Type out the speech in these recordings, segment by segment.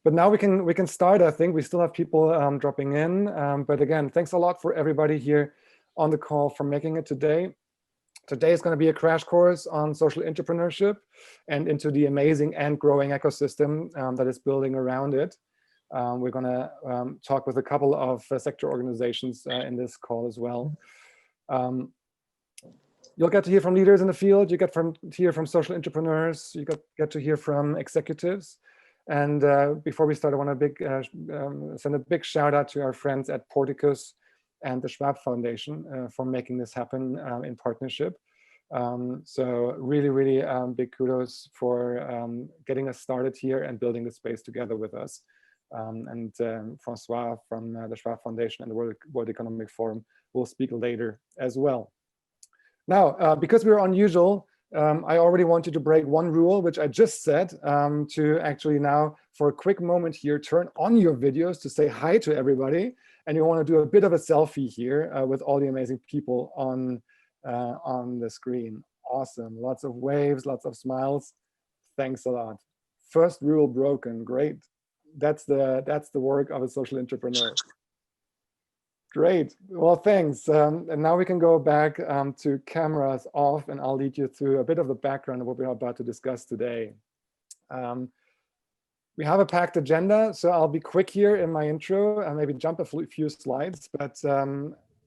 But now we can start. I think we still have people dropping in. But again, thanks a lot for everybody here on the call for making it today. Today is going to be a crash course on social entrepreneurship and into the amazing and growing ecosystem that is building around it. We're going to talk with a couple of sector organizations in this call as well. You'll get to hear from leaders in the field. You get to hear from social entrepreneurs. You get to hear from executives. And before we start, I want to send a big shout out to our friends at Porticus and the Schwab Foundation for making this happen in partnership. So really, really big kudos for getting us started here and building the space together with us. And François from the Schwab Foundation and the World Economic Forum will speak later as well. Now, because we're unusual, I already wanted to break one rule, which I just said, to actually now, for a quick moment here, turn on your videos to say hi to everybody. And you want to do a bit of a selfie here with all the amazing people on the screen. Awesome. Lots of waves, lots of smiles. Thanks a lot. First rule broken. Great. That's the work of a social entrepreneur. Great. Well, thanks. And now we can go back to cameras off, and I'll lead you through a bit of the background of what we're about to discuss today. We have a packed agenda, so I'll be quick here in my intro and maybe jump a few slides, but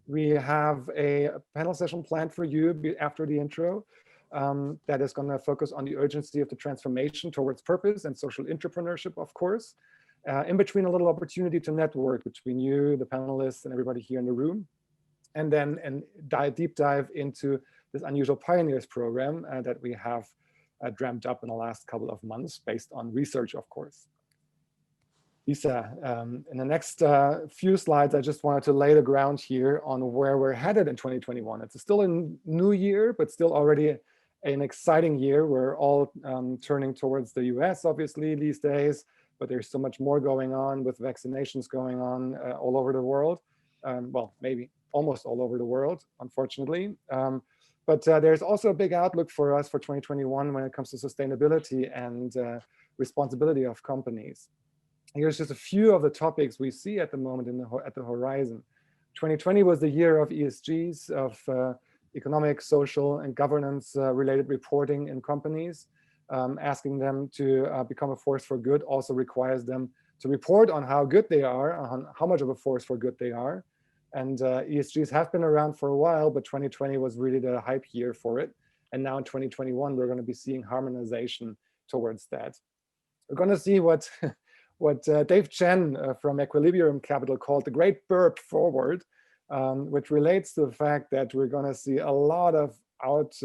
we have a panel session planned for you after the intro that is going to focus on the urgency of the transformation towards purpose and social entrepreneurship, of course. In between, a little opportunity to network between you, the panelists, and everybody here in the room, and then deep dive into this unusual pioneers program that we have dreamt up in the last couple of months based on research, of course. Lisa, in the next few slides, I just wanted to lay the ground here on where we're headed in 2021. It's still a new year, but still already an exciting year. We're all turning towards the US, obviously, these days. But there's so much more going on with vaccinations going on all over the world. Well, maybe almost all over the world, unfortunately. But there's also a big outlook for us for 2021 when it comes to sustainability and responsibility of companies. Here's just a few of the topics we see at the moment at the horizon. 2020 was the year of ESGs, of economic, social, and governance related reporting in companies. Asking them to become a force for good also requires them to report on how good they are, on how much of a force for good they are. And ESGs have been around for a while, but 2020 was really the hype year for it. And now in 2021, we're going to be seeing harmonization towards that. We're going to see what Dave Chen from Equilibrium Capital called the great burp forward, which relates to the fact that we're going to see a lot of outreach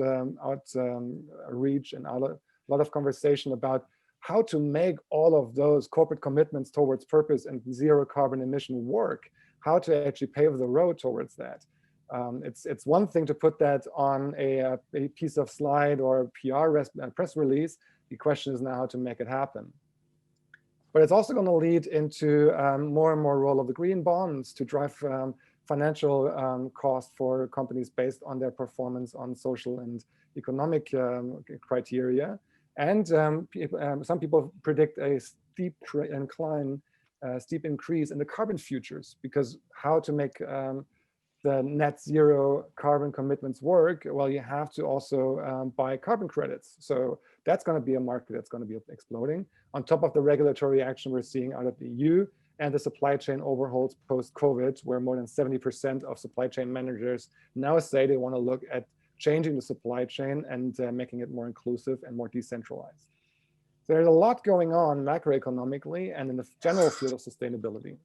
and a lot of conversation about how to make all of those corporate commitments towards purpose and zero carbon emission work, how to actually pave the road towards that. It's one thing to put that on a piece of slide or a press release. The question is now how to make it happen. But it's also going to lead into more and more role of the green bonds to drive financial cost for companies based on their performance on social and economic criteria. And some people predict a steep increase in the carbon futures, because how to make the net zero carbon commitments work? Well, you have to also buy carbon credits. So that's going to be a market that's going to be exploding. On top of the regulatory action we're seeing out of the EU and the supply chain overhauls post-COVID, where more than 70% of supply chain managers now say they want to look at changing the supply chain and making it more inclusive and more decentralized. So there's a lot going on macroeconomically and in the general field of sustainability.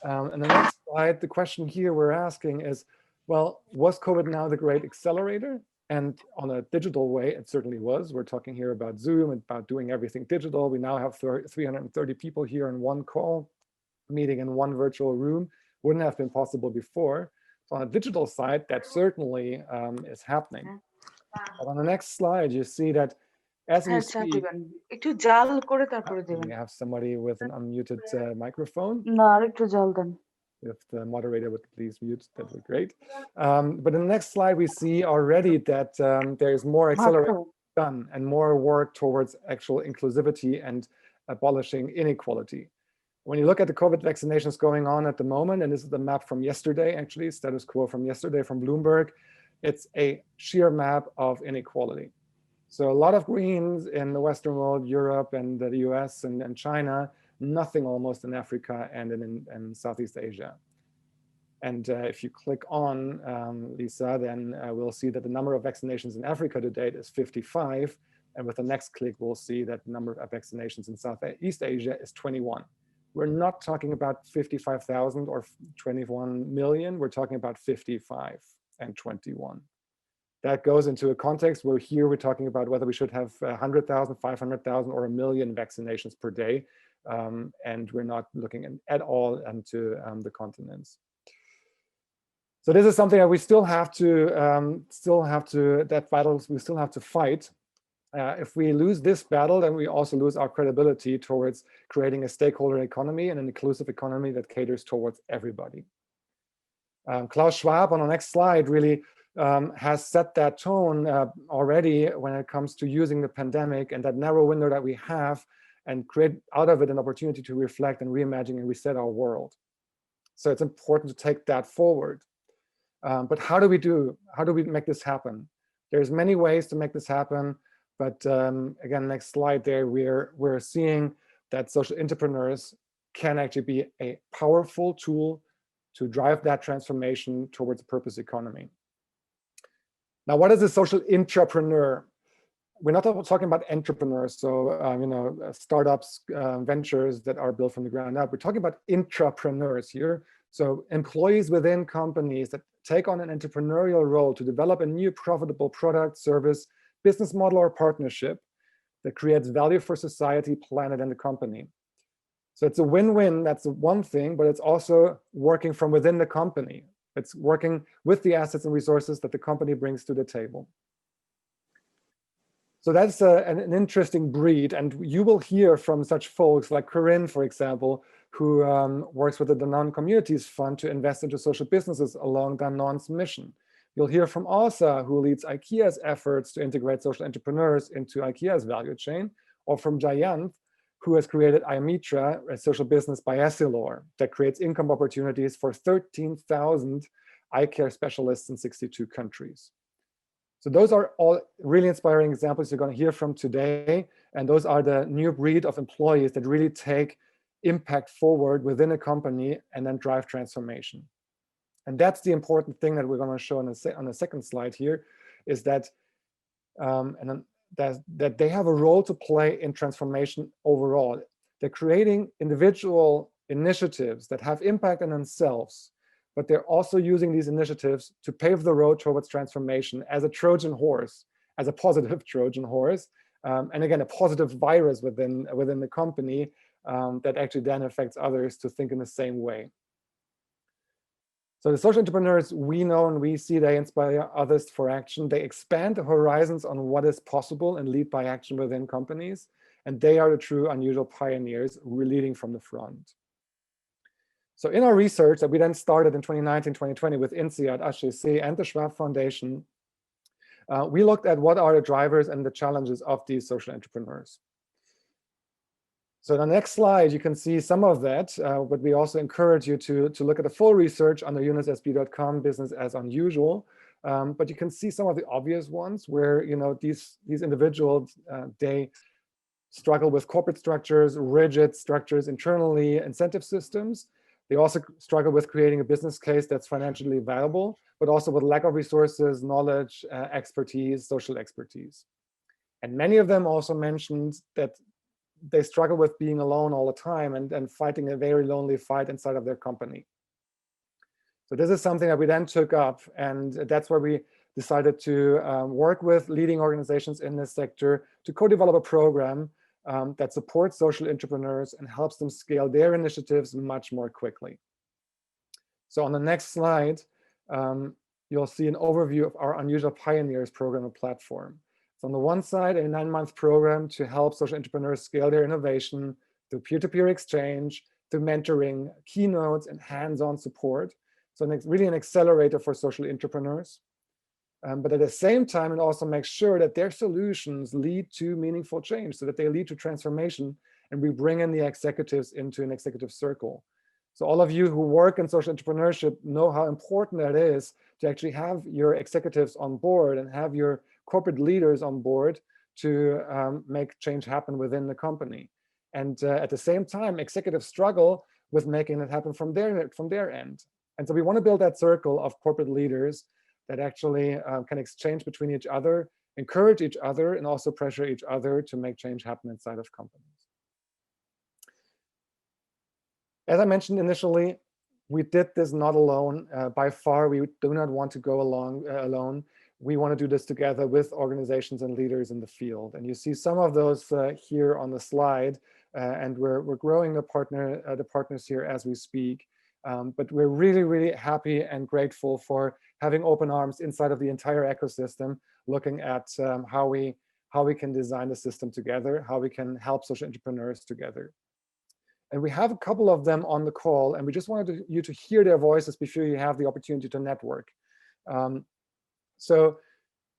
And the next slide, the question here we're asking is, well, was COVID now the great accelerator? And on a digital way, it certainly was. We're talking here about Zoom, about doing everything digital. We now have 330 people here in one call, meeting in one virtual room. Wouldn't have been possible before. So on a digital side, that certainly is happening. But on the next slide, you see that as we speak, we have somebody with an unmuted microphone. If the moderator would please mute, that would be great. But in the next slide, we see already that there is more acceleration done and more work towards actual inclusivity and abolishing inequality. When you look at the COVID vaccinations going on at the moment, and this is the map from yesterday, actually, status quo from yesterday from Bloomberg, it's a sheer map of inequality. So a lot of greens in the Western world, Europe and the US and China, nothing almost in Africa and in Southeast Asia. And if you click on Lisa, then we'll see that the number of vaccinations in Africa to date is 55. And with the next click, we'll see that the number of vaccinations in Southeast Asia is 21. We're not talking about 55,000 or 21 million. We're talking about 55 and 21. That goes into a context where here we're talking about whether we should have 100,000, 500,000 or 1 million vaccinations per day. And we're not looking at all into the continents. So this is something that we still have to, that battle we still have to fight. If we lose this battle, then we also lose our credibility towards creating a stakeholder economy and an inclusive economy that caters towards everybody. Klaus Schwab on the next slide really has set that tone already when it comes to using the pandemic and that narrow window that we have and create out of it an opportunity to reflect and reimagine and reset our world. So it's important to take that forward. But how do we make this happen? There's many ways to make this happen. But again, next slide there, we're seeing that social entrepreneurs can actually be a powerful tool to drive that transformation towards a purpose economy. Now, what is a social intrapreneur? We're not talking about entrepreneurs, so startups, ventures that are built from the ground up. We're talking about intrapreneurs here. So employees within companies that take on an entrepreneurial role to develop a new profitable product, service, business model, or partnership that creates value for society, planet, and the company. So it's a win-win, that's one thing, but it's also working from within the company. It's working with the assets and resources that the company brings to the table. So that's an interesting breed, and you will hear from such folks like Corinne, for example, who works with the Danone Communities Fund to invest into social businesses along Danone's mission. You'll hear from Asa, who leads IKEA's efforts to integrate social entrepreneurs into IKEA's value chain, or from Jayanth, who has created iMitra, a social business by Essilor that creates income opportunities for 13,000 eye care specialists in 62 countries. So those are all really inspiring examples you're going to hear from today. And those are the new breed of employees that really take impact forward within a company and then drive transformation. And that's the important thing that we're going to show on the second slide here, is that, that they have a role to play in transformation overall. They're creating individual initiatives that have impact on themselves, but they're also using these initiatives to pave the road towards transformation as a Trojan horse, as a positive Trojan horse, and again, a positive virus within the company that actually then affects others to think in the same way. So the social entrepreneurs we know and we see, they inspire others for action. They expand the horizons on what is possible and lead by action within companies. And they are the true unusual pioneers, leading from the front. So in our research that we then started in 2019, 2020 with INSEAD, HEC, and the Schwab Foundation, we looked at what are the drivers and the challenges of these social entrepreneurs. So on the next slide, you can see some of that, but we also encourage you to look at the full research on the yunussb.com, business as unusual. But you can see some of the obvious ones where these individuals, they struggle with corporate structures, rigid structures internally, incentive systems. They also struggle with creating a business case that's financially viable, but also with lack of resources, knowledge, expertise, social expertise. And many of them also mentioned that they struggle with being alone all the time and fighting a very lonely fight inside of their company. So this is something that we then took up, and that's where we decided to work with leading organizations in this sector to co-develop a program that supports social entrepreneurs and helps them scale their initiatives much more quickly. So on the next slide, you'll see an overview of our Unusual Pioneers program and platform. So on the one side, a 9-month program to help social entrepreneurs scale their innovation through peer-to-peer exchange, through mentoring, keynotes, and hands-on support. So really an accelerator for social entrepreneurs. But at the same time, it also makes sure that their solutions lead to meaningful change, so that they lead to transformation and we bring in the executives into an executive circle. So all of you who work in social entrepreneurship know how important that is to actually have your executives on board and have your corporate leaders on board to make change happen within the company. And at the same time, executives struggle with making it happen from their end. And so we want to build that circle of corporate leaders that actually can exchange between each other, encourage each other, and also pressure each other to make change happen inside of companies. As I mentioned initially, we did this not alone. By far, we do not want to go alone. We want to do this together with organizations and leaders in the field. And you see some of those here on the slide, and we're growing the partners here as we speak. But we're really, really happy and grateful for having open arms inside of the entire ecosystem, looking at how we can design the system together, how we can help social entrepreneurs together. And we have a couple of them on the call, and we just wanted you to hear their voices before you have the opportunity to network. So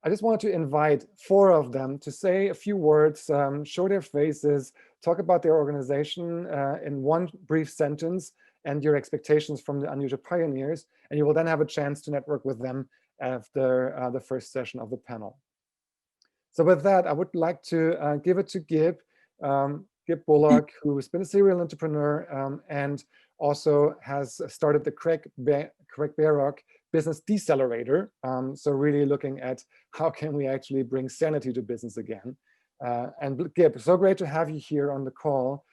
I just wanted to invite 4 of them to say a few words, show their faces, talk about their organization in one brief sentence and your expectations from the Unusual Pioneers, and you will then have a chance to network with them after the first session of the panel. So with that, I would like to give it to Gib Bullock, who's been a serial entrepreneur and also has started the Craig Barrock Business Decelerator. So really looking at how can we actually bring sanity to business again. And Gib, so great to have you here on the call.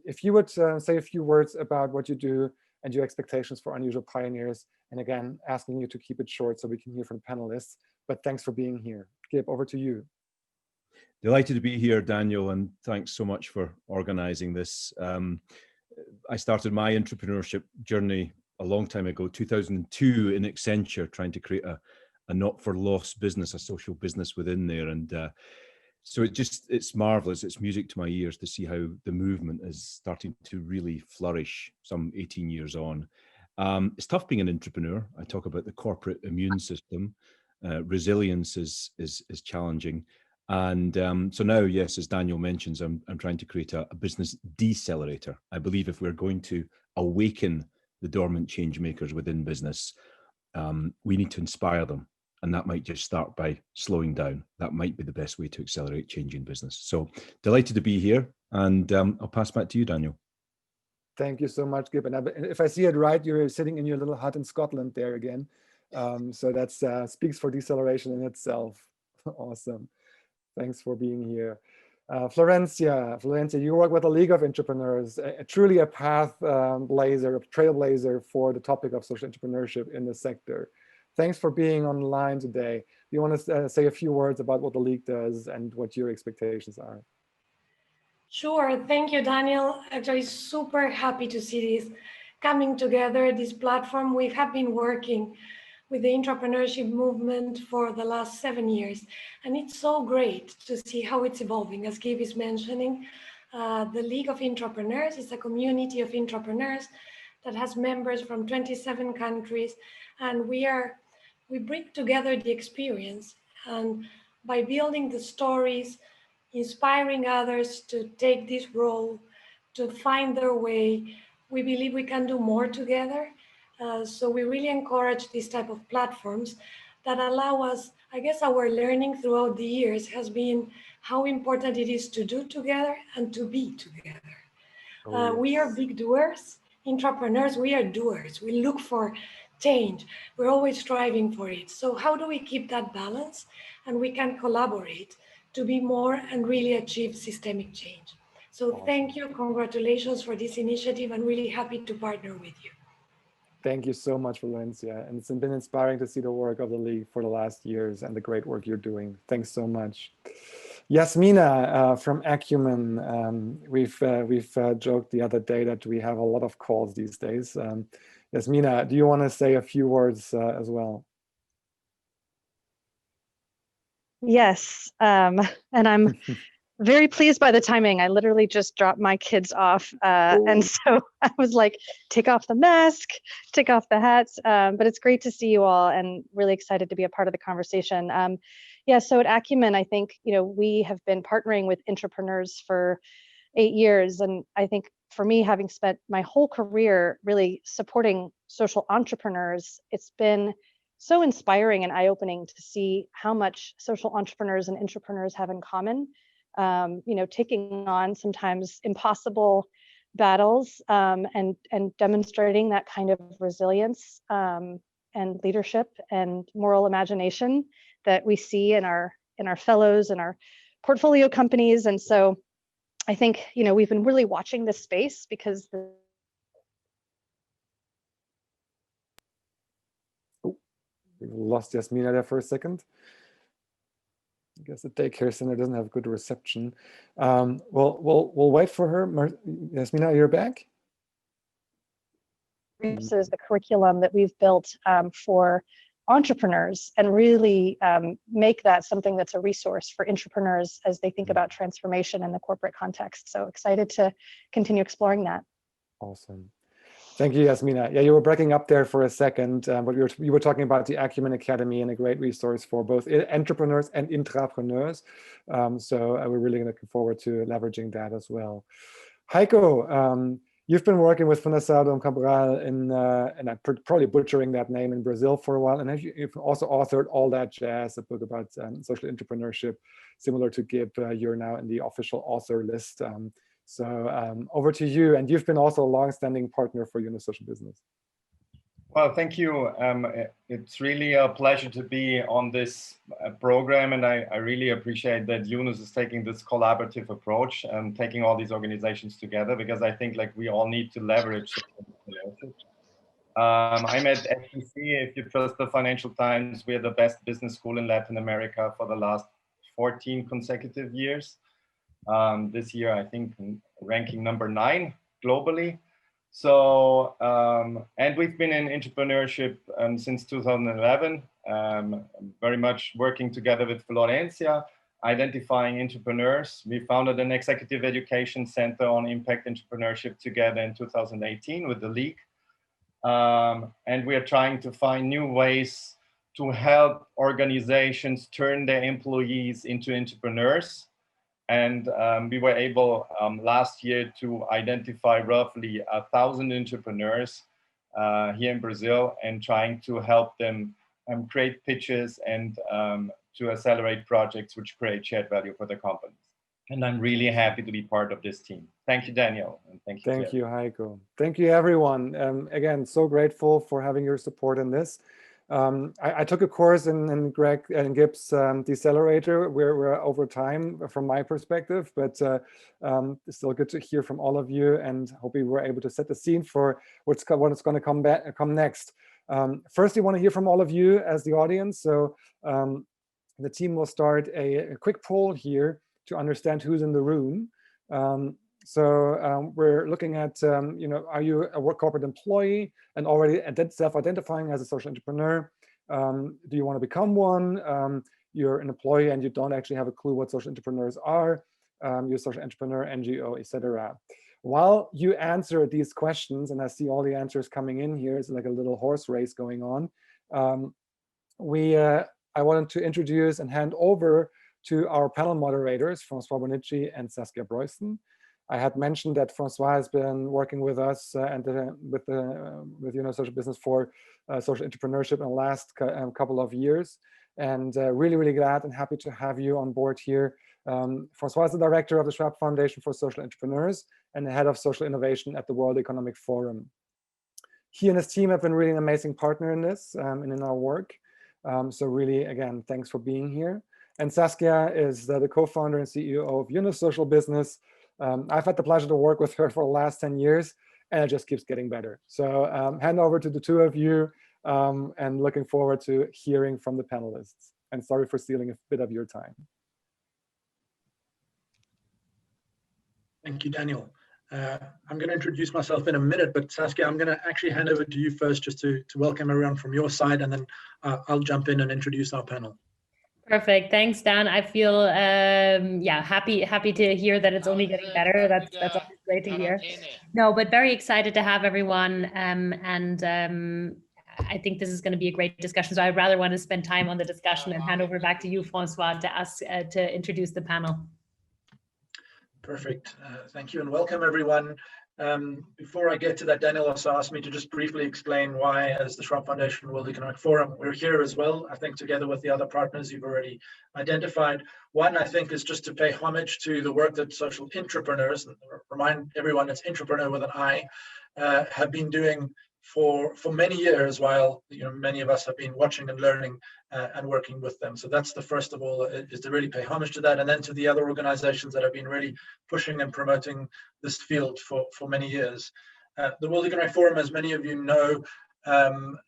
If you would say a few words about what you do and your expectations for Unusual Pioneers, and again, asking you to keep it short so we can hear from panelists, but thanks for being here. Gib, over to you. Delighted to be here, Daniel, and thanks so much for organizing this. I started my entrepreneurship journey a long time ago, 2002 in Accenture, trying to create a not-for-loss business, a social business within there. And so it's marvelous. It's music to my ears to see how the movement is starting to really flourish some 18 years on. It's tough being an entrepreneur. I talk about the corporate immune system. Resilience is challenging. And so now, yes, as Daniel mentions, I'm trying to create a business decelerator. I believe if we're going to awaken the dormant change makers within business, we need to inspire them. And that might just start by slowing down. That might be the best way to accelerate change in business. So delighted to be here. And I'll pass back to you, Daniel. Thank you so much, Gib. And if I see it right, you're sitting in your little hut in Scotland there again. So that speaks for deceleration in itself. Awesome. Thanks for being here. Florencia, you work with the League of Intrapreneurs, truly a trailblazer for the topic of social entrepreneurship in the sector. Thanks for being online today. Do you want to say a few words about what the League does and what your expectations are? Sure, thank you, Daniel. Actually, super happy to see this coming together, this platform. We have been working with the intrapreneurship movement for the last 7 years. And it's so great to see how it's evolving. As Gabe is mentioning, the League of Intrapreneurs is a community of intrapreneurs that has members from 27 countries. And we bring together the experience. And by building the stories, inspiring others to take this role, to find their way, we believe we can do more together. So we really encourage these type of platforms that allow us, I guess our learning throughout the years has been how important it is to do together and to be together. Yes. We are big doers, intrapreneurs, we are doers. We look for change. We're always striving for it. So how do we keep that balance? And we can collaborate to be more and really achieve systemic change. So awesome. Thank you, congratulations for this initiative. I'm really happy to partner with you. Thank you so much, Valencia. And it's been inspiring to see the work of the League for the last years and the great work you're doing. Thanks so much. Yasmina from Acumen. We've joked the other day that we have a lot of calls these days. Yasmina, do you want to say a few words as well? Yes, and I'm very pleased by the timing. I literally just dropped my kids off. And so I was like, take off the mask, take off the hats. But it's great to see you all and really excited to be a part of the conversation. Yeah, so at Acumen, I think, we have been partnering with intrapreneurs for 8 years. And I think for me, having spent my whole career really supporting social entrepreneurs, it's been so inspiring and eye-opening to see how much social entrepreneurs and intrapreneurs have in common. Taking on sometimes impossible battles, and demonstrating that kind of resilience, and leadership and moral imagination that we see in our fellows and our portfolio companies. And so I think, we've been really watching this space because We lost Yasmina there for a second. I guess the daycare center doesn't have good reception. We'll wait for her. Yasmina, you're back? This is the curriculum that we've built for entrepreneurs, and really make that something that's a resource for intrapreneurs as they think about transformation in the corporate context. So excited to continue exploring that. Awesome. Thank you, Yasmina. Yeah, you were breaking up there for a second, but you were talking about the Acumen Academy and a great resource for both entrepreneurs and intrapreneurs. So we're really looking forward to leveraging that as well. Heiko, you've been working with Fundação and Cabral and I'm probably butchering that name, in Brazil for a while. And you've also authored All That Jazz, a book about social entrepreneurship, similar to Gib. You're now in the official author list. So over to you. And you've been also a long-standing partner for Yunus Social Business. Well, thank you. It's really a pleasure to be on this program, and I really appreciate that Yunus is taking this collaborative approach and taking all these organizations together, because I think we all need to leverage. I'm at SEC. If you trust the Financial Times, we are the best business school in Latin America for the last 14 consecutive years. This year, I think, ranking number 9 globally. So, and we've been in entrepreneurship since 2011, very much working together with Florencia, identifying entrepreneurs. We founded an executive education center on impact entrepreneurship together in 2018 with the League. And we are trying to find new ways to help organizations turn their employees into entrepreneurs. And we were able last year to identify roughly 1,000 entrepreneurs here in Brazil, and trying to help them create pitches and to accelerate projects which create shared value for the companies. And I'm really happy to be part of this team. Thank you, Daniel. And thank you. Thank you, Heiko. Thank you, everyone. Again, so grateful for having your support in this. I took a course in Greg and Gib's Decelerator. We're over time from my perspective, but it's still good to hear from all of you, and hope we were able to set the scene for what's going to come next. First, we want to hear from all of you as the audience. So the team will start a quick poll here to understand who's in the room. So we're looking at, are you a corporate employee and already self-identifying as a social entrepreneur? Do you want to become one? You're an employee and you don't actually have a clue what social entrepreneurs are. You're a social entrepreneur, NGO, etc. While you answer these questions, and I see all the answers coming in here, it's like a little horse race going on. I wanted to introduce and hand over to our panel moderators, François Bonnici and Saskia Bruysten. I had mentioned that François has been working with us and with Yunus Social Business for social entrepreneurship in the last couple of years, and really, really glad and happy to have you on board here. François is the director of the Schwab Foundation for Social Entrepreneurs and the head of social innovation at the World Economic Forum. He and his team have been really an amazing partner in this and in our work. So really, again, thanks for being here. And Saskia is the co-founder and CEO of Yunus Social Business. I've had the pleasure to work with her for the last 10 years, and it just keeps getting better. So hand over to the two of you, and looking forward to hearing from the panelists. And sorry for stealing a bit of your time. Thank you, Daniel. I'm going to introduce myself in a minute, but Saskia, I'm going to actually hand over to you first, just to welcome everyone from your side, and then I'll jump in and introduce our panel. Perfect. Thanks, Dan. I feel happy to hear that it's only getting better. That's always great to hear. No, but very excited to have everyone. I think this is going to be a great discussion. So I'd rather want to spend time on the discussion and hand over back to you, François, to introduce the panel. Perfect. Thank you and welcome everyone. Before I get to that, Daniel also asked me to just briefly explain why, as the Schwab Foundation World Economic Forum, we're here as well. I think together with the other partners you've already identified. One, I think, is just to pay homage to the work that social entrepreneurs, remind everyone it's entrepreneur with an I, have been doing for many years, while many of us have been watching and learning and working with them. So that's the first of all, is to really pay homage to that, and then to the other organizations that have been really pushing and promoting this field for many years. The World Economic Forum, as many of you know,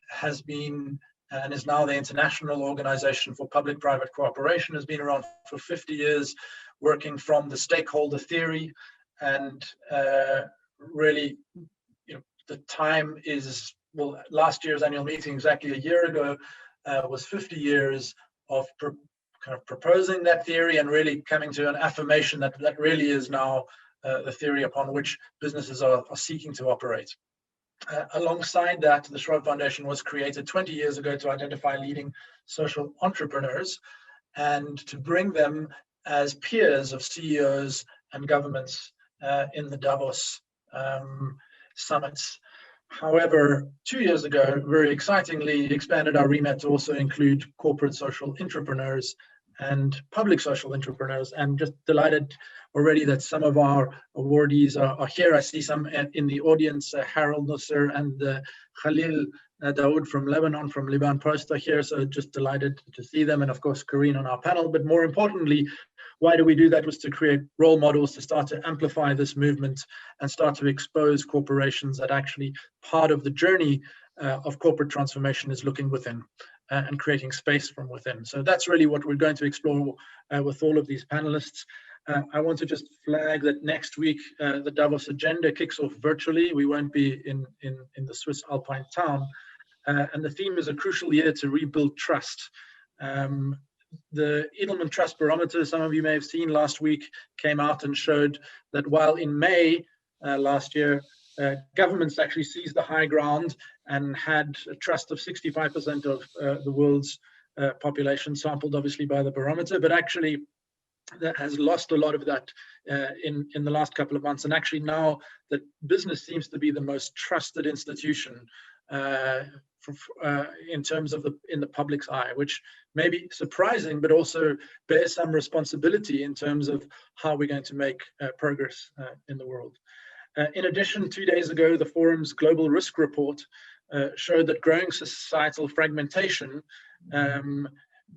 has been and is now the international organization for public-private cooperation, has been around for 50 years, working from the stakeholder theory, and really, the time is, well, last year's annual meeting, exactly a year ago, was 50 years of kind of proposing that theory and really coming to an affirmation that that really is now the theory upon which businesses are seeking to operate. Alongside that, the Schwab Foundation was created 20 years ago to identify leading social entrepreneurs and to bring them as peers of CEOs and governments in the Davos summits. However, 2 years ago, very excitingly, expanded our remit to also include corporate social entrepreneurs and public social entrepreneurs, and just delighted already that some of our awardees are here. I see some in the audience, Harold Nusser and Khalil Daoud from Lebanon, from Liban Post are here, so just delighted to see them, and of course Corinne on our panel. But more importantly, why do we do that? Was to create role models, to start to amplify this movement and start to expose corporations that actually part of the journey of corporate transformation is looking within and creating space from within. So that's really what we're going to explore with all of these panelists. I want to just flag that next week, the Davos agenda kicks off virtually. We won't be in the Swiss Alpine town. And the theme is a crucial year to rebuild trust. The Edelman Trust Barometer, some of you may have seen last week, came out and showed that while in May last year, governments actually seized the high ground and had a trust of 65% of the world's population, sampled obviously by the barometer, but actually that has lost a lot of that in the last couple of months. And actually now that business seems to be the most trusted institution in terms of in the public's eye, which may be surprising, but also bears some responsibility in terms of how we're going to make progress in the world. In addition, 2 days ago, the forum's global risk report showed that growing societal fragmentation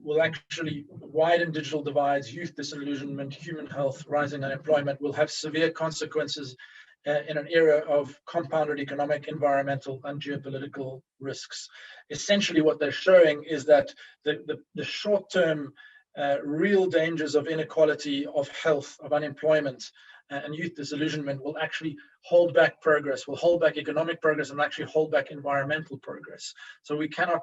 will actually widen digital divides, youth disillusionment, human health, rising unemployment, will have severe consequences in an era of compounded economic, environmental, and geopolitical risks. Essentially, what they're showing is that the short-term real dangers of inequality, of health, of unemployment, and youth disillusionment will actually hold back progress, will hold back economic progress, and actually hold back environmental progress. So we cannot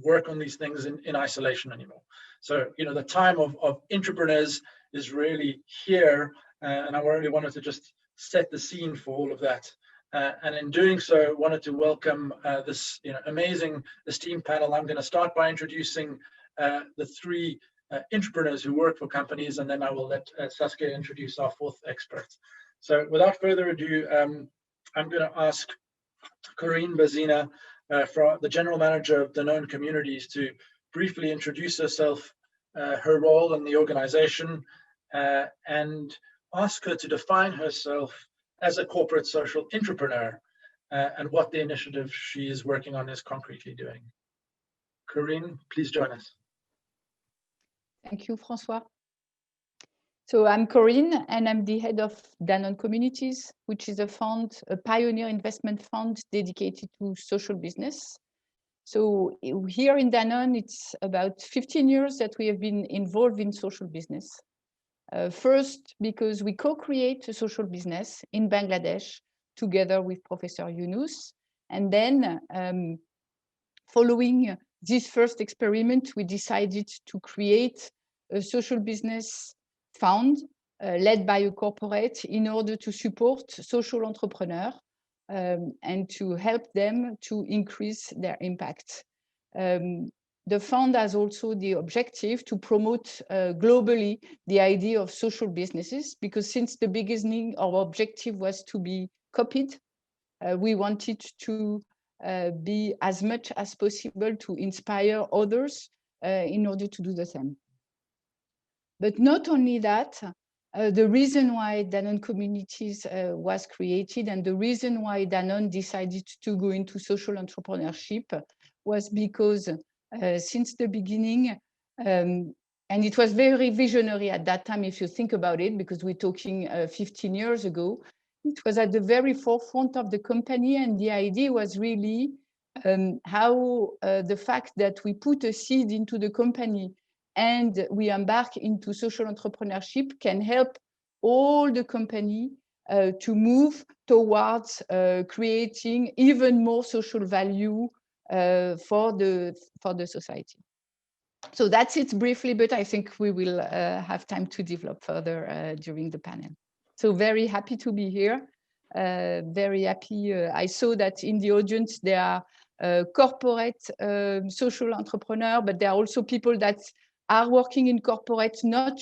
work on these things in isolation anymore. So, the time of entrepreneurs is really here, and I really wanted to just set the scene for all of that. And in doing so, wanted to welcome this amazing esteemed panel. I'm going to start by introducing the three entrepreneurs who work for companies, and then I will let Saskia introduce our fourth expert. So without further ado, I'm going to ask Corinne Bazina, the General Manager of Danone Communities, to briefly introduce herself, her role in the organization, and ask her to define herself as a corporate social entrepreneur and what the initiative she is working on is concretely doing. Corinne, please join us. Thank you, François. So I'm Corinne, and I'm the head of Danone Communities, which is a fund, a pioneer investment fund dedicated to social business. So here in Danone, it's about 15 years that we have been involved in social business. First, because we co-create a social business in Bangladesh together with Professor Yunus. And then following this first experiment, we decided to create a social business fund led by a corporate in order to support social entrepreneurs and to help them to increase their impact. the fund has also the objective to promote globally the idea of social businesses, because since the beginning, our objective was to be copied. We wanted to be as much as possible to inspire others in order to do the same. But not only that, the reason why Danone Communities was created and the reason why Danone decided to go into social entrepreneurship was because since the beginning, and it was very visionary at that time, if you think about it, because we're talking 15 years ago, it was at the very forefront of the company, and the idea was really how the fact that we put a seed into the company and we embark into social entrepreneurship can help all the company to move towards creating even more social value for the society. So that's it briefly, but I think we will have time to develop further during the panel. So very happy to be here. Very happy. I saw that in the audience there are corporate social entrepreneurs, but there are also people that are working in corporate, not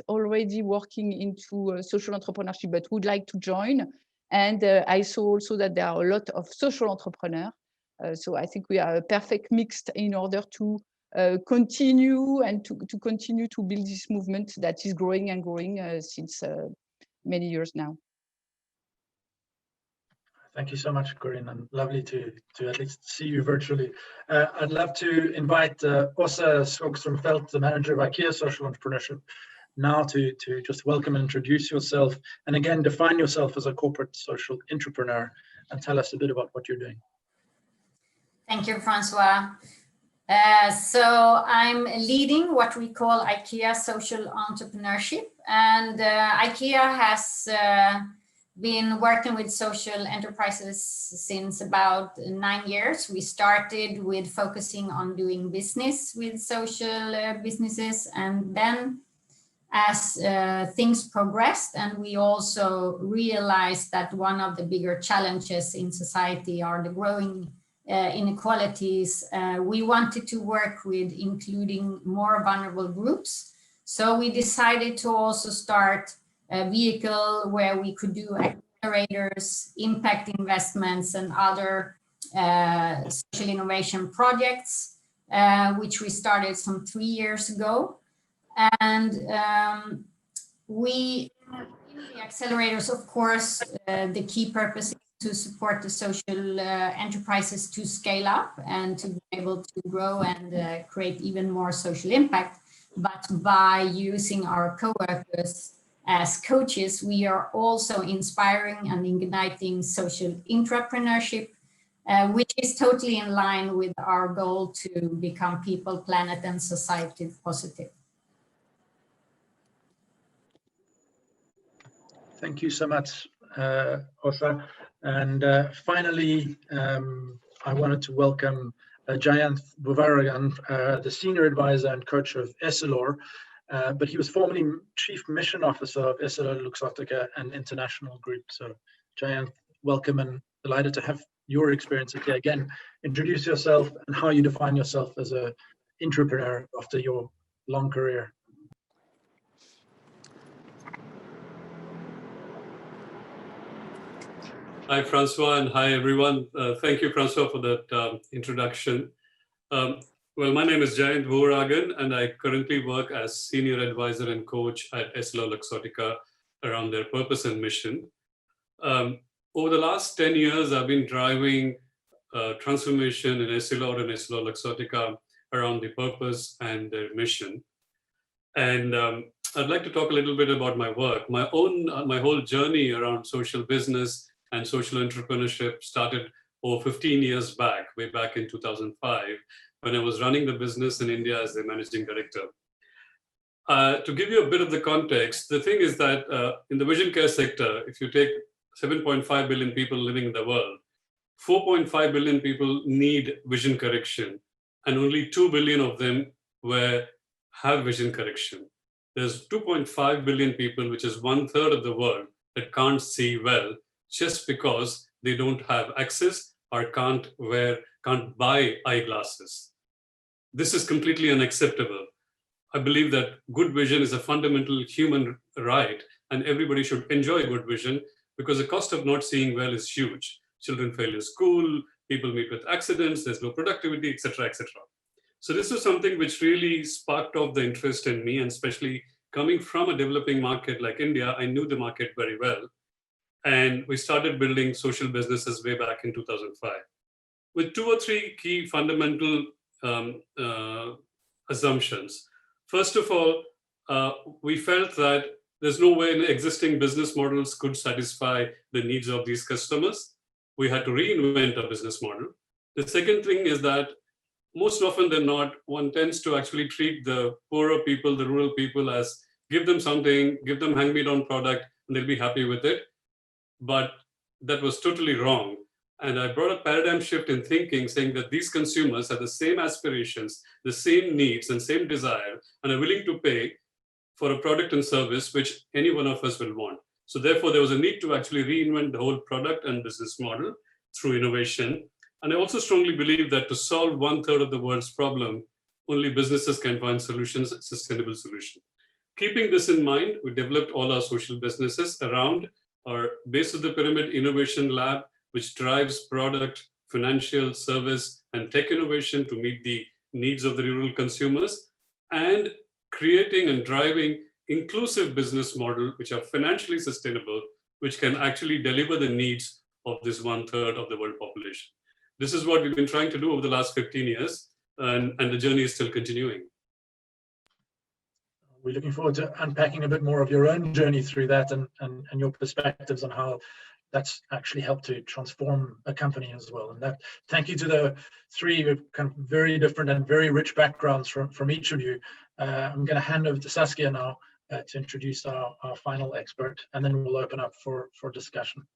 already working into social entrepreneurship, but would like to join. And I saw also that there are a lot of social entrepreneurs. So I think we are a perfect mix in order to continue and to continue to build this movement that is growing and growing since many years now. Thank you so much, Corinne, and lovely to at least see you virtually. I'd love to invite Åsa Skogström Feldt, the manager of IKEA Social Entrepreneurship, now to just welcome and introduce yourself, and again, define yourself as a corporate social entrepreneur and tell us a bit about what you're doing. Thank you, François. So I'm leading what we call IKEA Social Entrepreneurship, and IKEA has been working with social enterprises since about 9 years. We started with focusing on doing business with social businesses, and then as things progressed and we also realized that one of the bigger challenges in society are the growing inequalities, we wanted to work with including more vulnerable groups. So we decided to also start a vehicle where we could do accelerators, impact investments, and other social innovation projects, which we started some 3 years ago. And in the accelerators, of course, the key purpose is to support the social enterprises to scale up and to be able to grow and create even more social impact. But by using our co-workers as coaches, we are also inspiring and igniting social intrapreneurship, which is totally in line with our goal to become people, planet, and society positive. Thank you so much, Åsa. And finally, I wanted to welcome Jayanth Bhuvaraghan, the senior advisor and coach of Essilor, but he was formerly chief mission officer of Essilor, Luxottica, and international group. So Jayanth, welcome and delighted to have your experience here. Again, introduce yourself and how you define yourself as an entrepreneur after your long career. Hi, François, and hi, everyone. Thank you, François, for that introduction. Well, my name is Jayanth Bhuvaraghan, and I currently work as senior advisor and coach at Essilor Luxottica around their purpose and mission. Over the last 10 years, I've been driving transformation in Essilor and Essilor Luxottica around the purpose and their mission. And I'd like to talk a little bit about my work. My whole journey around social business and social entrepreneurship started over 15 years back, way back in 2005, when I was running the business in India as the managing director. To give you a bit of the context, the thing is that in the vision care sector, if you take 7.5 billion people living in the world, 4.5 billion people need vision correction, and only 2 billion of them have vision correction. There's 2.5 billion people, which is 1/3 of the world, that can't see well, just because they don't have access or can't buy eyeglasses. this is completely unacceptable. I believe that good vision is a fundamental human right, and everybody should enjoy good vision because the cost of not seeing well is huge. Children fail in school, people meet with accidents, there's no productivity, etc., etc. So this was something which really sparked off the interest in me, and especially coming from a developing market like India, I knew the market very well. And we started building social businesses way back in 2005 with 2 or 3 key fundamental assumptions. First of all, we felt that there's no way existing business models could satisfy the needs of these customers. We had to reinvent a business model. The second thing is that most often than not, one tends to actually treat the poorer people, the rural people, as give them something, give them hand-me-down product, and they'll be happy with it. But that was totally wrong. And I brought a paradigm shift in thinking, saying that these consumers have the same aspirations, the same needs and same desire, and are willing to pay for a product and service which any one of us will want. So therefore, there was a need to actually reinvent the whole product and business model through innovation. And I also strongly believe that to solve 1/3 of the world's problem, only businesses can find solutions, sustainable solutions. Keeping this in mind, we developed all our social businesses around our base of the pyramid innovation lab, which drives product, financial, service, and tech innovation to meet the needs of the rural consumers, and creating and driving inclusive business model, which are financially sustainable, which can actually deliver the needs of this 1/3 of the world population. This is what we've been trying to do over the last 15 years, and the journey is still continuing. We're looking forward to unpacking a bit more of your own journey through that and your perspectives on how that's actually helped to transform a company as well. And that, thank you to the 3 kind of very different and very rich backgrounds from each of you. I'm going to hand over to Saskia now to introduce our final expert, and then we'll open up for discussion.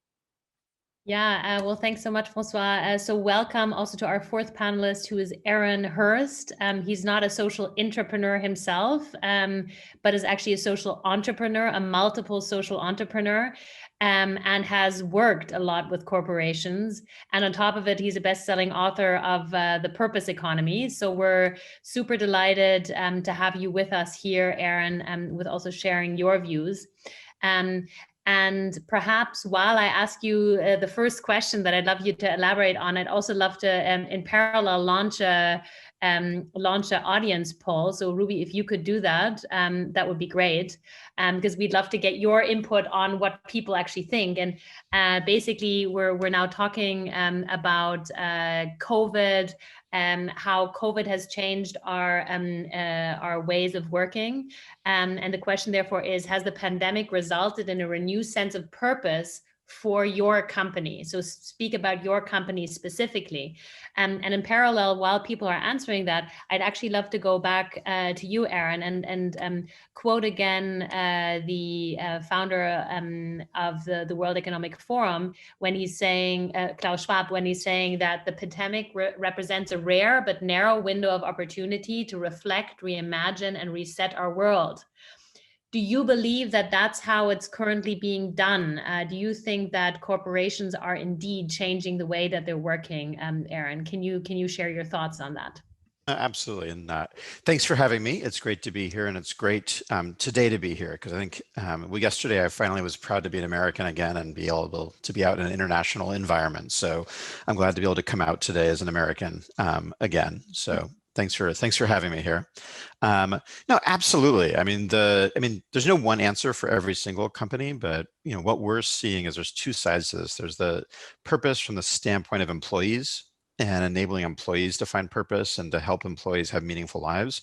Yeah, well, thanks so much, François. So welcome also to our 4th panelist, who is Aaron Hurst. He's not a social entrepreneur himself, but is actually a social entrepreneur, a multiple social entrepreneur, and has worked a lot with corporations. And on top of it, he's a best-selling author of The Purpose Economy. So we're super delighted to have you with us here, Aaron, with also sharing your views. And perhaps while I ask you the first question that I'd love you to elaborate on, I'd also love to, in parallel, launch an audience poll. So Ruby, if you could do that, that would be great, because we'd love to get your input on what people actually think. And basically, we're now talking about COVID, how COVID has changed our ways of working. And the question therefore is, has the pandemic resulted in a renewed sense of purpose for your company? So speak about your company specifically. And in parallel, while people are answering that, I'd actually love to go back to you, Aaron, and quote again the founder of the World Economic Forum, when he's saying, Klaus Schwab, when he's saying that the pandemic represents a rare but narrow window of opportunity to reflect, reimagine, and reset our world. Do you believe that that's how it's currently being done? Do you think that corporations are indeed changing the way that they're working? Aaron, can you share your thoughts on that? Absolutely. And thanks for having me. It's great to be here. And it's great today to be here, because I think yesterday I finally was proud to be an American again and be able to be out in an international environment. So I'm glad to be able to come out today as an American again. So thanks for having me here. No, absolutely. I mean, there's no one answer for every single company, but what we're seeing is there's 2 sides to this. There's the purpose from the standpoint of employees and enabling employees to find purpose and to help employees have meaningful lives.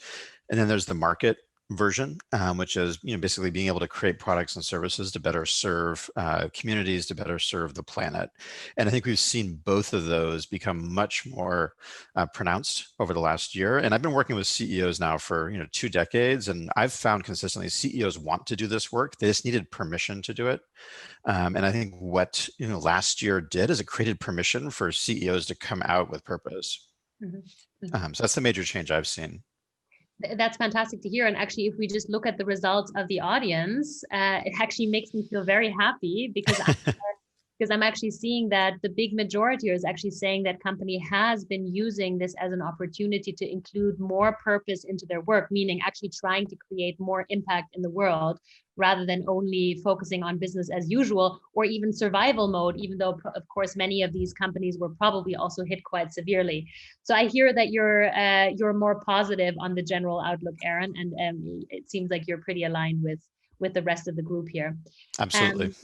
And then there's the market version, which is basically being able to create products and services to better serve communities, to better serve the planet. And I think we've seen both of those become much more pronounced over the last year. And I've been working with CEOs now for 2 decades, and I've found consistently CEOs want to do this work. They just needed permission to do it. And I think what last year did is it created permission for CEOs to come out with purpose. So that's the major change I've seen. That's fantastic to hear. And actually, if we just look at the results of the audience, it actually makes me feel very happy, because because I'm actually seeing that the big majority is actually saying that company has been using this as an opportunity to include more purpose into their work, meaning actually trying to create more impact in the world rather than only focusing on business as usual or even survival mode, even though, of course, many of these companies were probably also hit quite severely. So I hear that you're more positive on the general outlook, Aaron, and it seems like you're pretty aligned with the rest of the group here. Absolutely.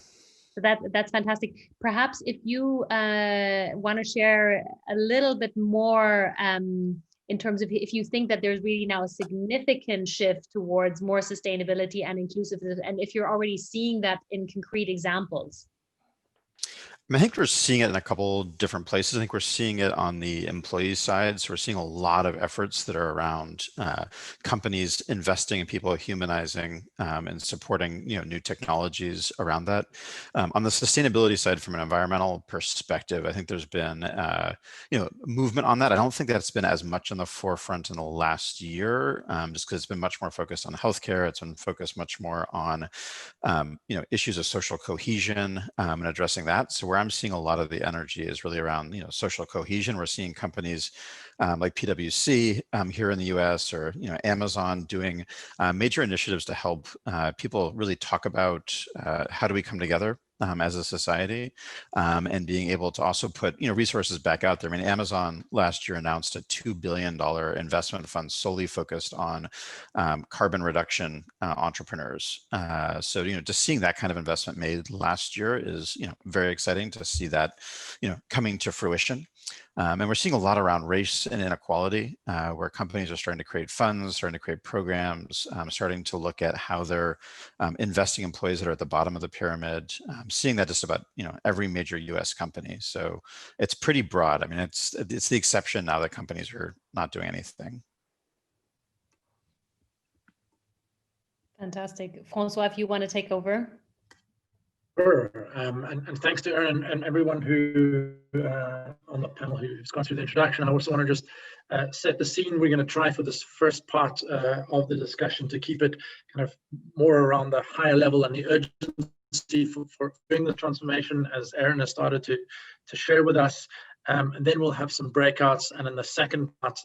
So that's fantastic. Perhaps if you want to share a little bit more in terms of if you think that there's really now a significant shift towards more sustainability and inclusiveness, and if you're already seeing that in concrete examples. I think we're seeing it in a couple different places. I think we're seeing it on the employee side. So we're seeing a lot of efforts that are around companies investing in people, humanizing and supporting new technologies around that. On the sustainability side, from an environmental perspective, I think there's been movement on that. I don't think that's been as much on the forefront in the last year, just because it's been much more focused on healthcare. It's been focused much more on issues of social cohesion and addressing that. So where I'm seeing a lot of the energy is really around social cohesion. We're seeing companies like PwC here in the US, or Amazon doing major initiatives to help people really talk about how do we come together as a society, and being able to also put resources back out there. I mean, Amazon last year announced a $2 billion investment fund solely focused on carbon reduction entrepreneurs. So just seeing that kind of investment made last year is very exciting to see that coming to fruition. And we're seeing a lot around race and inequality, where companies are starting to create funds, starting to create programs, starting to look at how they're investing in employees that are at the bottom of the pyramid. Seeing that just about every major U.S. company. So it's pretty broad. I mean, it's the exception now that companies are not doing anything. Fantastic. François, if you want to take over. Sure, and thanks to Aaron and everyone who on the panel who's gone through the introduction. I also want to just set the scene. We're going to try for this first part of the discussion to keep it kind of more around the higher level and the urgency for doing the transformation, as Aaron has started to share with us. And then we'll have some breakouts, and in the second part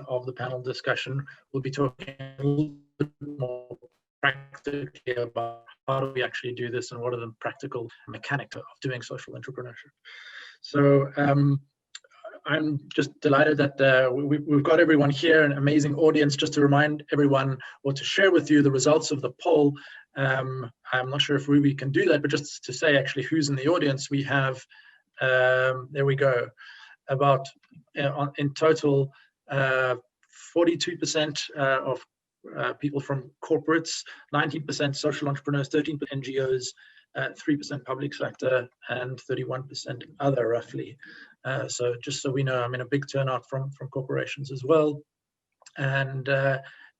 of the panel discussion, we'll be talking a little bit more practically about how do we actually do this and what are the practical mechanics of doing social entrepreneurship. So I'm just delighted that we've got everyone here, an amazing audience. Just to remind everyone, or to share with you the results of the poll. I'm not sure if Ruby can do that, but just to say actually who's in the audience, we have, there we go, about in total 42% of people from corporates, 19% social entrepreneurs, 13% NGOs, 3% public sector, and 31% other, roughly. So just so we know, I mean, a big turnout from corporations as well. And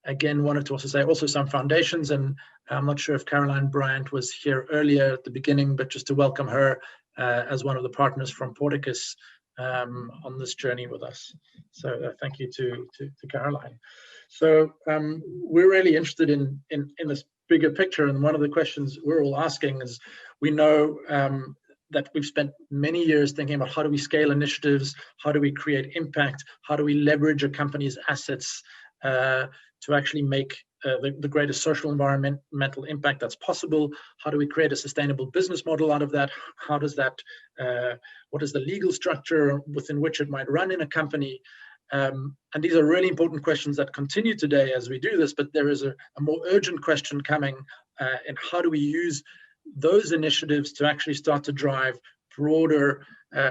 again, wanted to also say also some foundations, and I'm not sure if Caroline Bryant was here earlier at the beginning, but just to welcome her as one of the partners from Porticus on this journey with us. So thank you to Caroline. So we're really interested in this bigger picture, and one of the questions we're all asking is, we know that we've spent many years thinking about how do we scale initiatives, how do we create impact, how do we leverage a company's assets to actually make the greatest social environmental impact that's possible. How do we create a sustainable business model out of that? How does that, what is the legal structure within which it might run in a company? And these are really important questions that continue today as we do this, but there is a more urgent question coming, and how do we use those initiatives to actually start to drive broader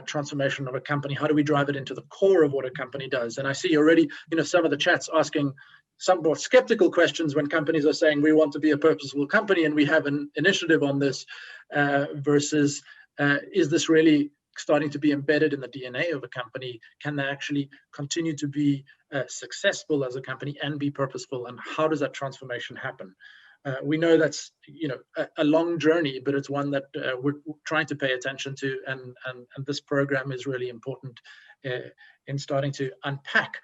transformation of a company? How do we drive it into the core of what a company does? And I see already, some of the chats asking some more skeptical questions when companies are saying we want to be a purposeful company and we have an initiative on this, versus is this really starting to be embedded in the DNA of a company? Can they actually continue to be successful as a company and be purposeful? And how does that transformation happen? We know that's a long journey, but it's one that we're trying to pay attention to, and this program is really important in starting to unpack.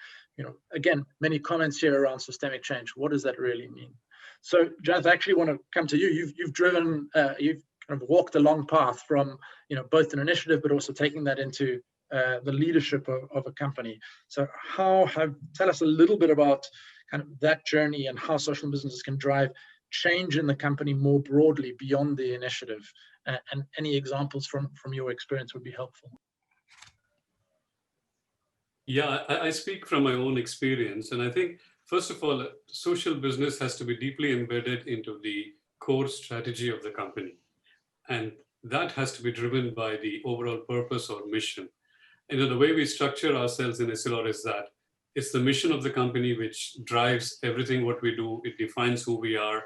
Again, many comments here around systemic change. What does that really mean? So, Jayanth, I actually want to come to you. You've driven, you've kind of walked a long path from, both an initiative, but also taking that into the leadership of a company. So tell us a little bit about kind of that journey and how social businesses can drive change in the company more broadly beyond the initiative, and any examples from your experience would be helpful. Yeah, I speak from my own experience, and I think first of all, social business has to be deeply embedded into the core strategy of the company, and that has to be driven by the overall purpose or mission. The way we structure ourselves in Essilor is that it's the mission of the company which drives everything what we do. It defines who we are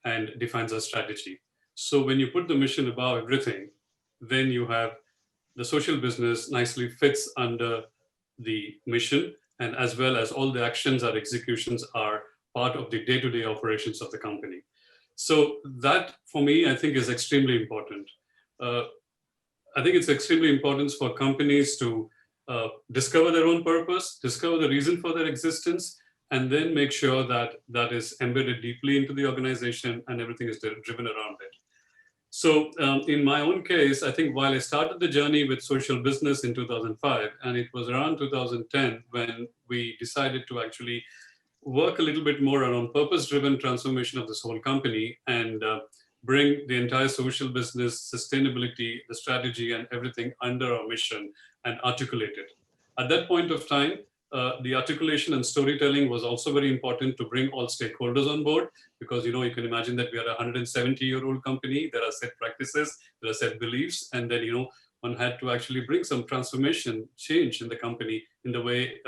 and defines our strategy. So when you put the mission above everything, then you have the social business nicely fits under the mission, and as well as all the actions or executions are part of the day-to-day operations of the company. So that, for me, I think is extremely important. I think it's extremely important for companies to discover their own purpose, discover the reason for their existence, and then make sure that that is embedded deeply into the organization and everything is driven around it. So in my own case, I think while I started the journey with social business in 2005, and it was around 2010 when we decided to actually work a little bit more around purpose-driven transformation of this whole company and bring the entire social business, sustainability, the strategy and everything under our mission and articulate it. At that point of time, the articulation and storytelling was also very important to bring all stakeholders on board, because you can imagine that we are a 170-year-old company. There are set practices, there are set beliefs, and then one had to actually bring some transformation, change in the company in the way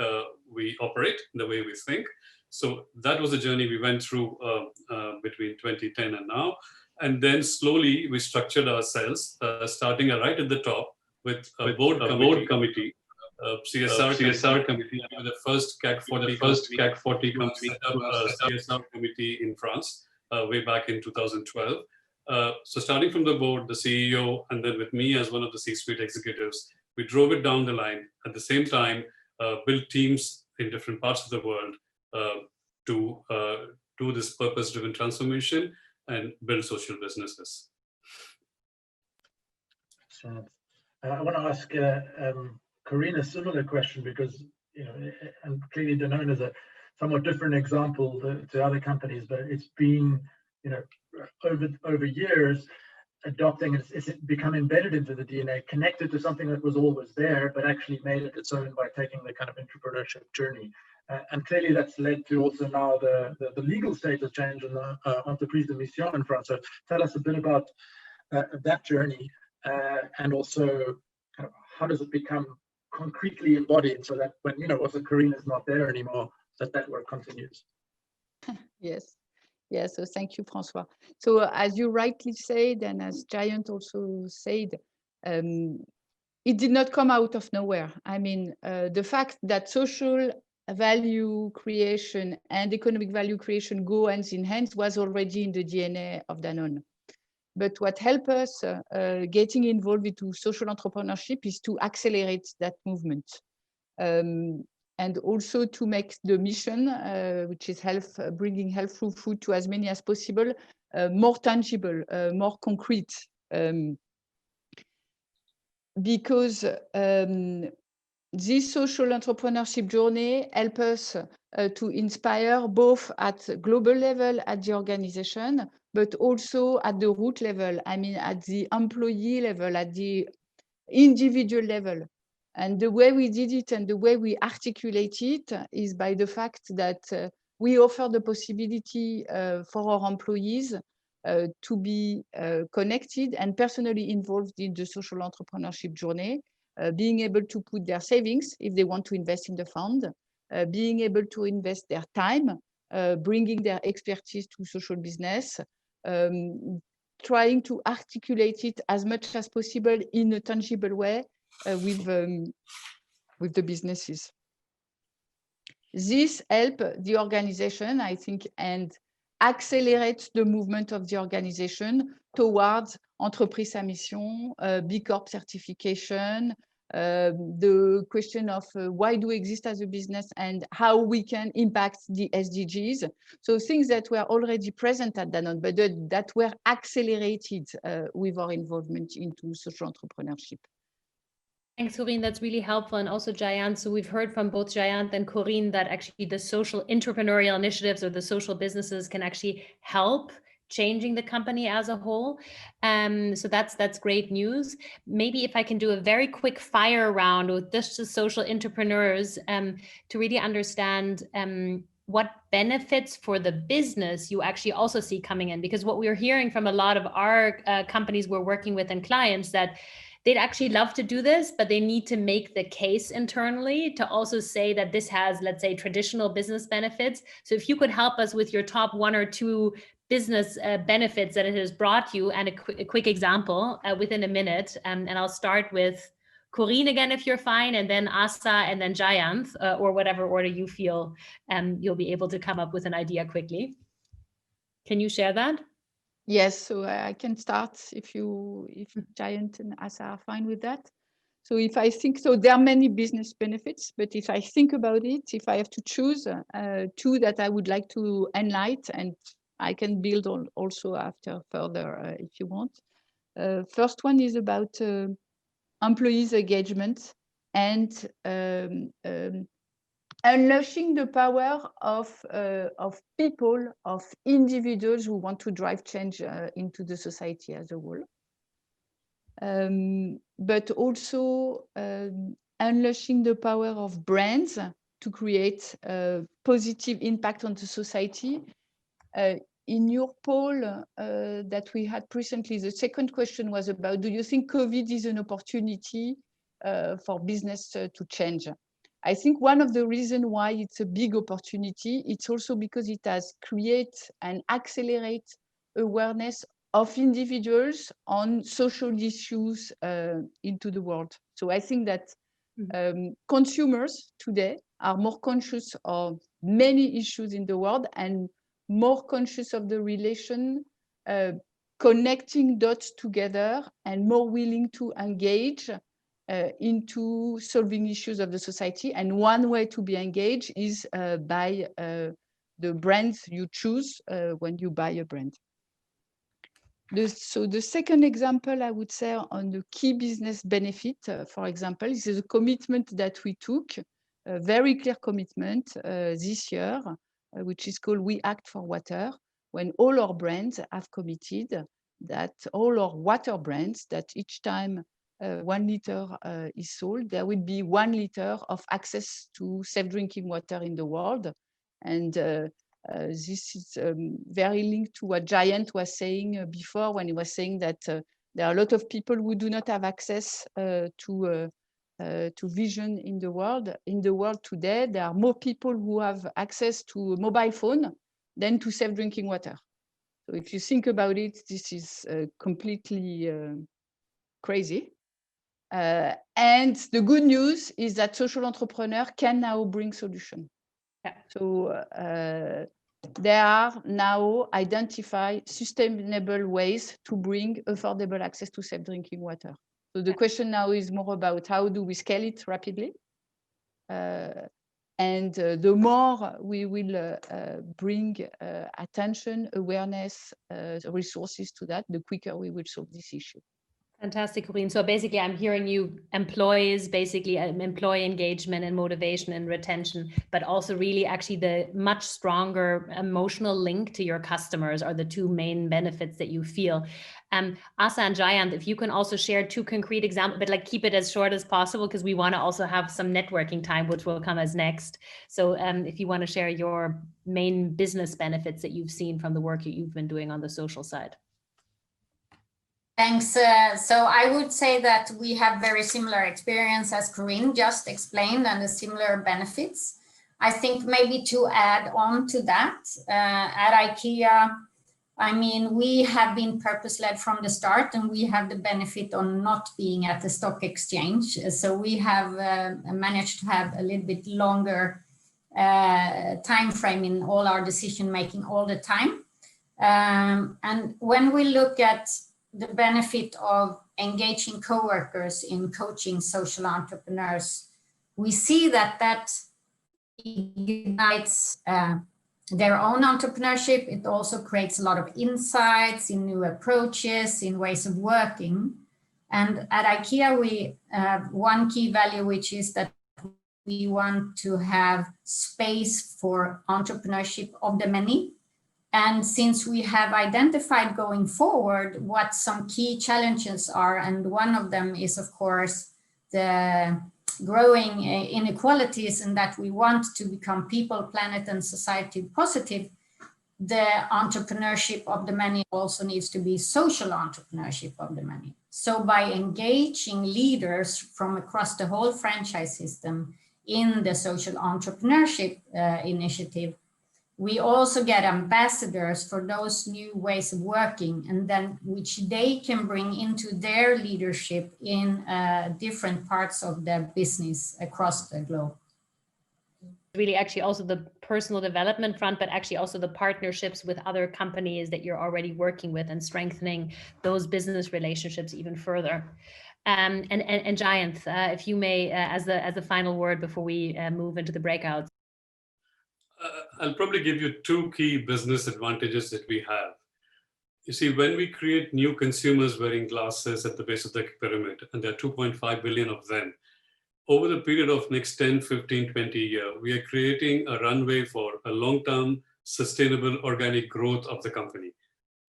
we operate, in the way we think. So that was a journey we went through between 2010 and now. And then slowly we structured ourselves, starting right at the top with a board committee. CSR committee, the first CAC 40 company set up a CSR committee in France way back in 2012. So starting from the board, the CEO, and then with me as one of the C-suite executives, we drove it down the line. At the same time, built teams in different parts of the world to do this purpose-driven transformation and build social businesses. So, I want to ask Corinne a similar question, because and clearly Danone is a somewhat different example to other companies, but it's been over years adopting, it's become embedded into the DNA, connected to something that was always there, but actually made it its own by taking the kind of entrepreneurship journey. And clearly that's led to also now the legal status change in the entreprise de mission in France. So tell us a bit about that journey, and also kind of how does it become concretely embodied, so that when also Corinne is not there anymore, that work continues. Yes. So thank you, François. So as you rightly said, and as Jayanth also said, it did not come out of nowhere. I mean, the fact that social value creation and economic value creation go hand in hand was already in the DNA of Danone. But what helped us getting involved into social entrepreneurship is to accelerate that movement, and also to make the mission, which is bringing healthful food to as many as possible, more tangible, more concrete. Because this social entrepreneurship journey helps us to inspire both at global level at the organization, but also at the root level, I mean, at the employee level, at the individual level. And the way we did it and the way we articulate it is by the fact that we offer the possibility for our employees to be connected and personally involved in the social entrepreneurship journey, being able to put their savings if they want to invest in the fund, being able to invest their time, bringing their expertise to social business, trying to articulate it as much as possible in a tangible way with the businesses. This helps the organization, I think, and accelerates the movement of the organization towards entreprise à mission, B Corp certification, the question of why do we exist as a business and how we can impact the SDGs. So things that were already present at Danone, but that were accelerated with our involvement into social entrepreneurship. Thanks, Corinne. That's really helpful. And also Jayanth. So we've heard from both Jayanth and Corinne that actually the social entrepreneurial initiatives or the social businesses can actually help changing the company as a whole. So that's great news. Maybe if I can do a very quick fire round with just the social entrepreneurs to really understand what benefits for the business you actually also see coming in. Because what we're hearing from a lot of our companies we're working with and clients that they'd actually love to do this, but they need to make the case internally to also say that this has, let's say, traditional business benefits. So if you could help us with your top 1 or 2 business benefits that it has brought you and a quick example within a minute. And I'll start with Corinne again, if you're fine, and then Asa and then Jayanth, or whatever order you feel you'll be able to come up with an idea quickly. Can you share that? Yes, so I can start if Jayanth and Asa are fine with that. So if I think, so there are many business benefits, but if I think about it, if I have to choose 2 that I would like to enlighten, and I can build on also after further if you want. First one is about employees' engagement and unleashing the power of people, of individuals who want to drive change into the society as a whole. But also unleashing the power of brands to create a positive impact on the society. In your poll that we had recently, the second question was about, do you think COVID is an opportunity for business to change? I think one of the reasons why it's a big opportunity, it's also because it has created and accelerate awareness of individuals on social issues into the world. So I think that consumers today are more conscious of many issues in the world and more conscious of the relation, connecting dots together and more willing to engage into solving issues of the society. And one way to be engaged is by the brands you choose when you buy a brand. So the second example, I would say, on the key business benefit, for example, this is a commitment that we took, a very clear commitment this year, which is called We Act for Water, when all our brands have committed that all our water brands, that each time 1 liter is sold, there will be 1 liter of access to safe drinking water in the world. And this is very linked to what Jayanth was saying before, when he was saying that there are a lot of people who do not have access to vision in the world. In the world today, there are more people who have access to a mobile phone than to safe drinking water. So if you think about it, this is completely crazy. And the good news is that social entrepreneurs can now bring solutions. Yeah. So there are now identified sustainable ways to bring affordable access to safe drinking water. So the question now is more about how do we scale it rapidly? And the more we will bring attention, awareness, resources to that, the quicker we will solve this issue. Fantastic, Corinne. So basically, I'm hearing you employees, basically employee engagement and motivation and retention, but also really actually the much stronger emotional link to your customers are the 2 main benefits that you feel. Asa and Jayanth, if you can also share 2 concrete examples, but like keep it as short as possible because we want to also have some networking time, which will come as next. So if you want to share your main business benefits that you've seen from the work that you've been doing on the social side. Thanks. So I would say that we have very similar experience as Corinne just explained and the similar benefits. I think maybe to add on to that, at IKEA, I mean, we have been purpose-led from the start and we have the benefit on not being at the stock exchange. So we have managed to have a little bit longer time frame in all our decision making all the time. And when we look at the benefit of engaging coworkers in coaching social entrepreneurs, we see that ignites their own entrepreneurship. It also creates a lot of insights in new approaches, in ways of working. And at IKEA, we have one key value, which is that we want to have space for entrepreneurship of the many. And since we have identified going forward what some key challenges are, and one of them is, of course, the growing inequalities, and that we want to become people, planet, and society positive, the entrepreneurship of the many also needs to be social entrepreneurship of the many. So by engaging leaders from across the whole franchise system in the social entrepreneurship initiative, we also get ambassadors for those new ways of working, and then which they can bring into their leadership in different parts of their business across the globe. Really actually also the personal development front, but actually also the partnerships with other companies that you're already working with and strengthening those business relationships even further. And Jayanth, if you may, as the final word before we move into the breakouts. I'll probably give you two key business advantages that we have. You see, when we create new consumers wearing glasses at the base of the pyramid, and there are 2.5 billion of them, over the period of next 10, 15, 20 years, we are creating a runway for a long-term, sustainable, organic growth of the company.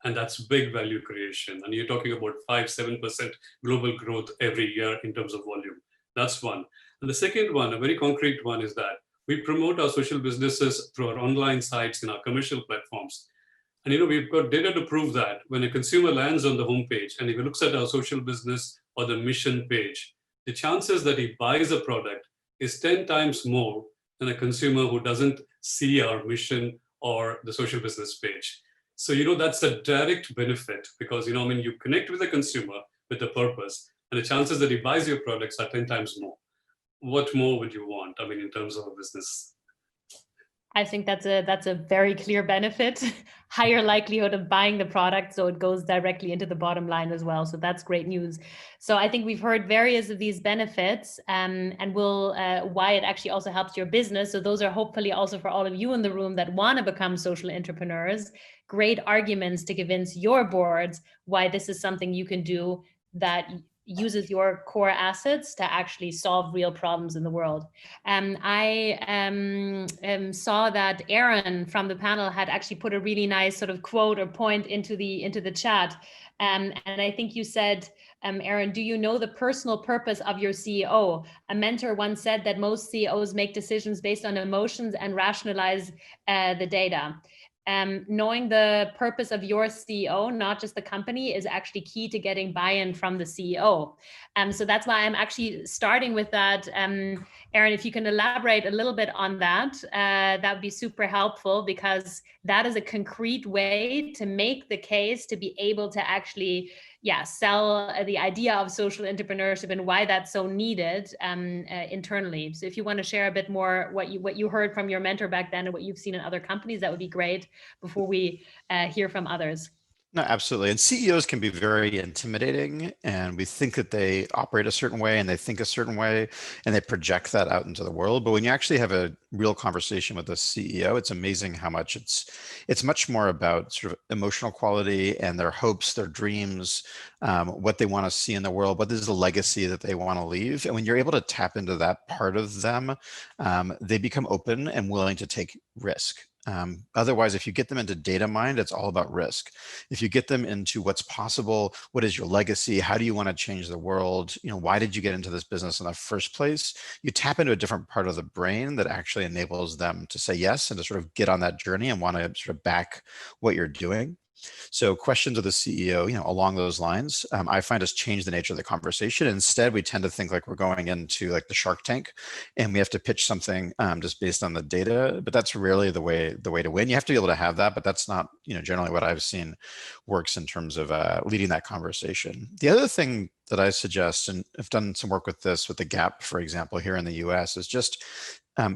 And that's big value creation. And you're talking about 5-7% global growth every year in terms of volume. That's one. And the second one, a very concrete one, is that we promote our social businesses through our online sites and our commercial platforms. And we've got data to prove that when a consumer lands on the homepage, and if he looks at our social business or the mission page, the chances that he buys a product is 10 times more than a consumer who doesn't see our mission or the social business page. So, that's a direct benefit because, you connect with the consumer with the purpose, and the chances that he buys your products are 10 times more. What more would you want? In terms of a business? I think that's a very clear benefit, higher likelihood of buying the product, so it goes directly into the bottom line as well. So that's great news. So I think we've heard various of these benefits and why it actually also helps your business. So those are hopefully also for all of you in the room that want to become social entrepreneurs, great arguments to convince your boards why this is something you can do that uses your core assets to actually solve real problems in the world. I saw that Aaron from the panel had actually put a really nice sort of quote or point into the chat. And I think you said, Aaron, do you know the personal purpose of your CEO? A mentor once said that most CEOs make decisions based on emotions and rationalize the data. Knowing the purpose of your CEO, not just the company, is actually key to getting buy-in from the CEO. So that's why I'm actually starting with that. Aaron, if you can elaborate a little bit on that, that would be super helpful, because that is a concrete way to make the case to be able to actually sell the idea of social entrepreneurship and why that's so needed internally. So if you want to share a bit more what you heard from your mentor back then and what you've seen in other companies, that would be great before we hear from others. No, absolutely. And CEOs can be very intimidating, and we think that they operate a certain way and they think a certain way and they project that out into the world. But when you actually have a real conversation with a CEO, it's amazing how much it's much more about sort of emotional quality and their hopes, their dreams, what they want to see in the world, what is the legacy that they want to leave. And when you're able to tap into that part of them, they become open and willing to take risk. Otherwise, if you get them into data mined, it's all about risk. If you get them into what's possible, what is your legacy? How do you want to change the world? Why did you get into this business in the first place? You tap into a different part of the brain that actually enables them to say yes and to sort of get on that journey and want to sort of back what you're doing. So questions of the CEO, along those lines, I find has changed the nature of the conversation. Instead, we tend to think like we're going into like the Shark Tank and we have to pitch something just based on the data, but that's rarely the way to win. You have to be able to have that, but that's not, generally what I've seen works in terms of leading that conversation. The other thing that I suggest, and I've done some work with this with the Gap, for example, here in the US, is just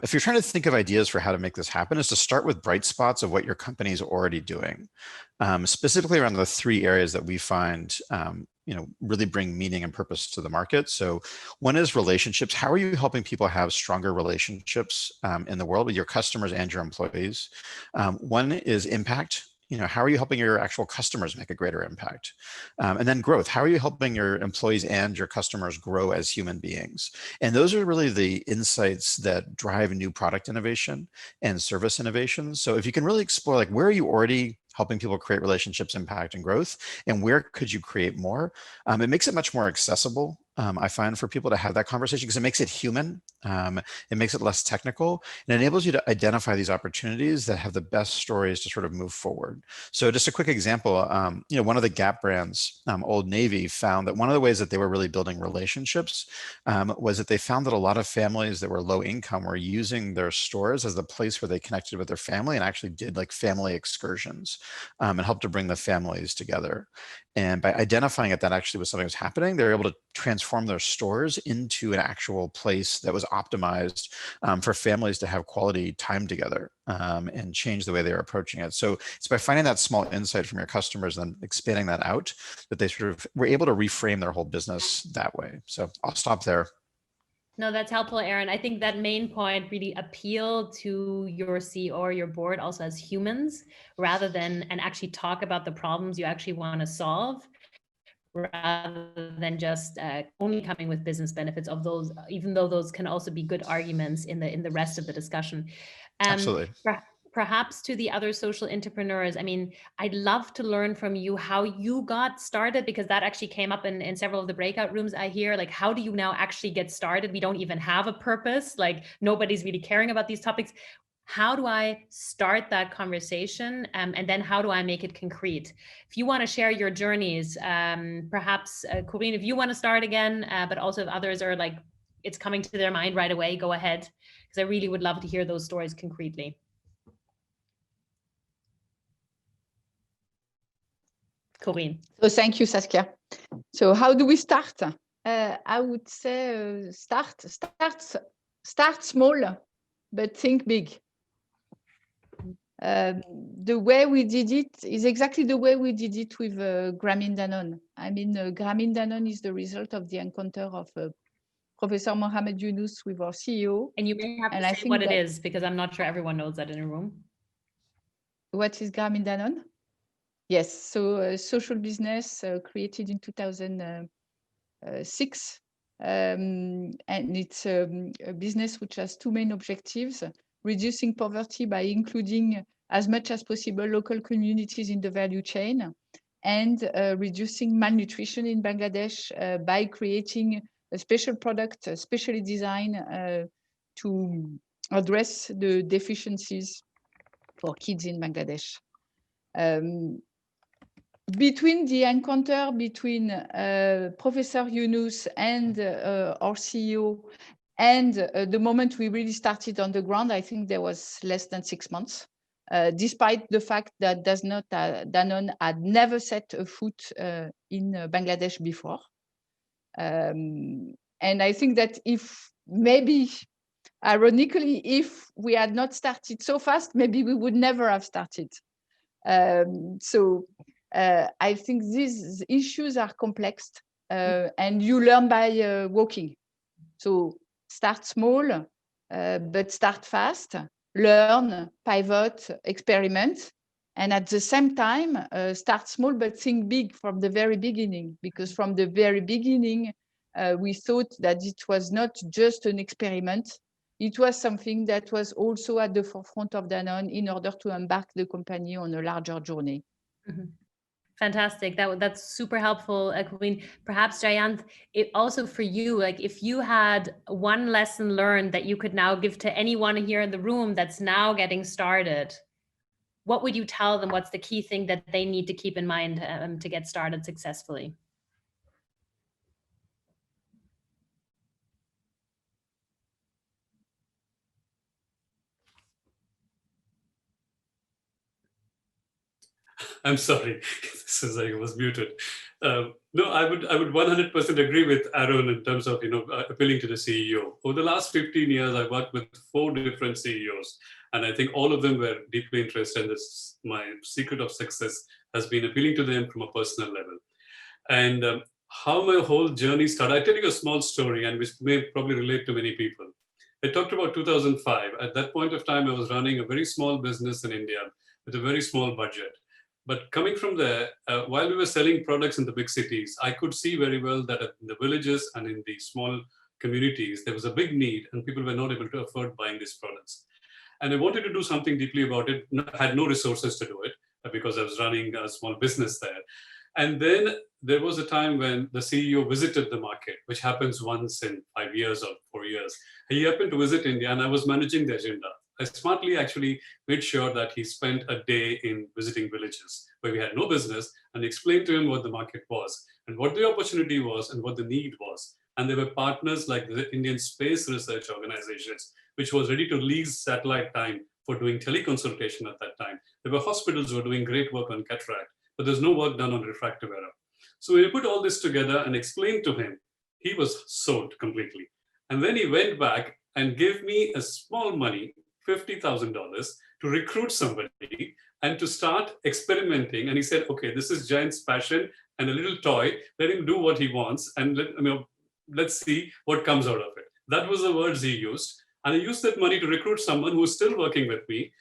if you're trying to think of ideas for how to make this happen, is to start with bright spots of what your company is already doing, specifically around the three areas that we find really bring meaning and purpose to the market. So one is relationships. How are you helping people have stronger relationships in the world with your customers and your employees? One is impact. How are you helping your actual customers make a greater impact? And then growth. How are you helping your employees and your customers grow as human beings? And those are really the insights that drive new product innovation and service innovation. So if you can really explore, like, where are you already helping people create relationships, impact, and growth, and where could you create more? It makes it much more accessible, I find, for people to have that conversation, because it makes it human. It makes it less technical, and enables you to identify these opportunities that have the best stories to sort of move forward. So just a quick example, one of the Gap brands, Old Navy, found that one of the ways that they were really building relationships was that they found that a lot of families that were low income were using their stores as the place where they connected with their family and actually did like family excursions and helped to bring the families together. And by identifying that actually was something that was happening, they were able to transform their stores into an actual place that was optimized for families to have quality time together and change the way they're approaching it. So it's by finding that small insight from your customers and then expanding that out that they sort of were able to reframe their whole business that way. So I'll stop there. No, that's helpful, Aaron. I think that main point really appealed to your CEO or your board also as humans, rather than, and actually talk about the problems you actually want to solve, rather than just only coming with business benefits of those, even though those can also be good arguments in the rest of the discussion. Absolutely. Perhaps to the other social entrepreneurs, I mean, I'd love to learn from you how you got started, because that actually came up in several of the breakout rooms I hear. Like, how do you now actually get started? We don't even have a purpose. Like, nobody's really caring about these topics. How do I start that conversation? And then how do I make it concrete? If you want to share your journeys, perhaps Corinne, if you want to start again, but also if others are like, it's coming to their mind right away, go ahead, because I really would love to hear those stories concretely. Corinne. So thank you, Saskia. So how do we start? I would say start small, but think big. The way we did it is exactly the way we did it with Grameen Danone. I mean, Grameen Danone is the result of the encounter of Professor Mohamed Yunus with our CEO. And you may have to say what it is, because I'm not sure everyone knows that in a room. What is Grameen Danone? Yes, so social business created in 2006. And it's a business which has two main objectives: reducing poverty by including as much as possible local communities in the value chain, and reducing malnutrition in Bangladesh by creating a special product, specially designed to address the deficiencies for kids in Bangladesh. Between the encounter between Professor Yunus and our CEO and the moment we really started on the ground, I think there was less than 6 months, despite the fact that Danone had never set a foot in Bangladesh before. And I think that if maybe, ironically, if we had not started so fast, maybe we would never have started. I think these issues are complex and you learn by walking. So start small, but start fast, learn, pivot, experiment. And at the same time, start small, but think big from the very beginning, because from the very beginning, we thought that it was not just an experiment. It was something that was also at the forefront of Danone in order to embark the company on a larger journey. Mm-hmm. Fantastic. That's super helpful, Corinne. Perhaps Jayanth, also for you, like if you had one lesson learned that you could now give to anyone here in the room that's now getting started, what would you tell them? What's the key thing that they need to keep in mind to get started successfully? I'm sorry, this is, I was muted. No, I would 100% agree with Aaron in terms of appealing to the CEO. Over the last 15 years, I worked with 4 different CEOs, and I think all of them were deeply interested. And this, my secret of success has been appealing to them from a personal level. And how my whole journey started, I'll tell you a small story, and which may probably relate to many people. I talked about 2005. At that point of time, I was running a very small business in India with a very small budget. But coming from there, while we were selling products in the big cities, I could see very well that in the villages and in the small communities, there was a big need and people were not able to afford buying these products. And I wanted to do something deeply about it, had no resources to do it because I was running a small business there. And then there was a time when the CEO visited the market, which happens once in 5 years or 4 years. He happened to visit India and I was managing the agenda. I smartly actually made sure that he spent a day in visiting villages where we had no business and explained to him what the market was and what the opportunity was and what the need was. And there were partners like the Indian Space Research Organizations, which was ready to lease satellite time for doing teleconsultation at that time. There were hospitals who were doing great work on cataract, but there's no work done on refractive error. So we put all this together and explained to him. He was sold completely. And then he went back and gave me a small money, $50,000 to recruit somebody and to start experimenting. And he said, okay, this is Jayanth's passion and a little toy. Let him do what he wants and let's see what comes out of it. That was the words he used. And I used that money to recruit someone who's still working with me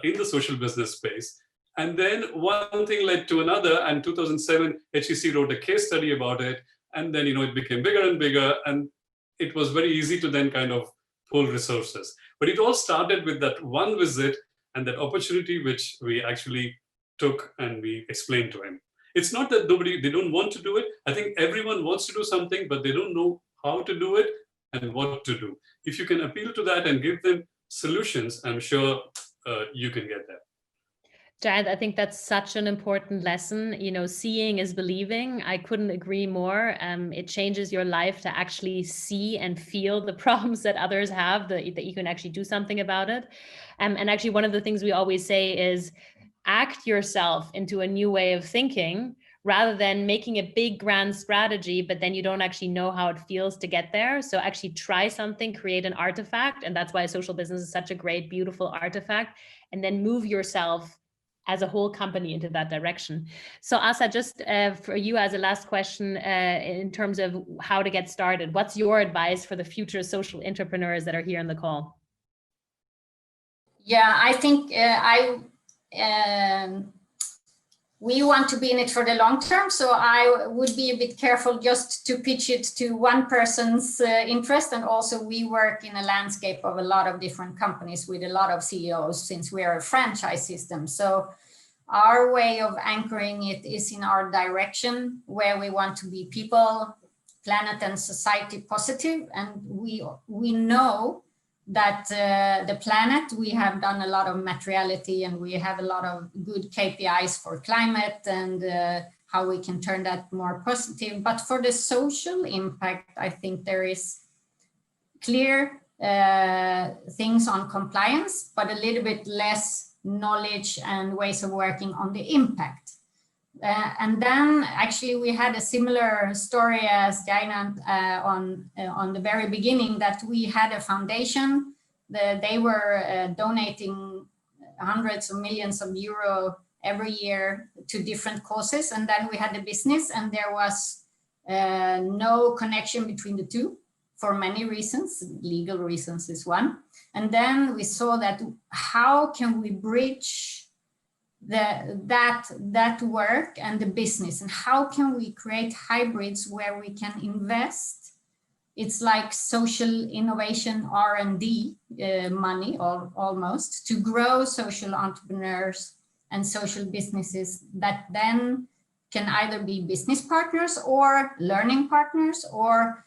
in the social business space. And then one thing led to another. And 2007, HEC wrote a case study about it. And then, it became bigger and bigger. And it was very easy to then kind of pull resources. But it all started with that one visit and that opportunity which we actually took and we explained to him. It's not that they don't want to do it. I think everyone wants to do something, but they don't know how to do it and what to do. If you can appeal to that and give them solutions, I'm sure you can get there. Jayanth, I think that's such an important lesson. Seeing is believing. I couldn't agree more. It changes your life to actually see and feel the problems that others have, that you can actually do something about it. And actually, one of the things we always say is act yourself into a new way of thinking rather than making a big grand strategy, but then you don't actually know how it feels to get there. So actually try something, create an artifact. And that's why social business is such a great, beautiful artifact. And then move yourself as a whole company into that direction. So Asa, just for you as a last question, in terms of how to get started, what's your advice for the future social entrepreneurs that are here on the call? Yeah, I think we want to be in it for the long term. So I would be a bit careful just to pitch it to one person's interest. And also we work in a landscape of a lot of different companies with a lot of CEOs since we are a franchise system. So our way of anchoring it is in our direction where we want to be people, planet and society positive. And we know that the planet, we have done a lot of materiality and we have a lot of good KPIs for climate and how we can turn that more positive. But for the social impact, I think there is clear things on compliance, but a little bit less knowledge and ways of working on the impact. And then actually we had a similar story as Jayanth on the very beginning, that we had a foundation. They were donating hundreds of millions of euro every year to different causes. And then we had a business and there was no connection between the two for many reasons. Legal reasons is one. And then we saw that how can we bridge that work and the business, and how can we create hybrids where we can invest? It's like social innovation R&D money, or almost, to grow social entrepreneurs and social businesses that then can either be business partners or learning partners or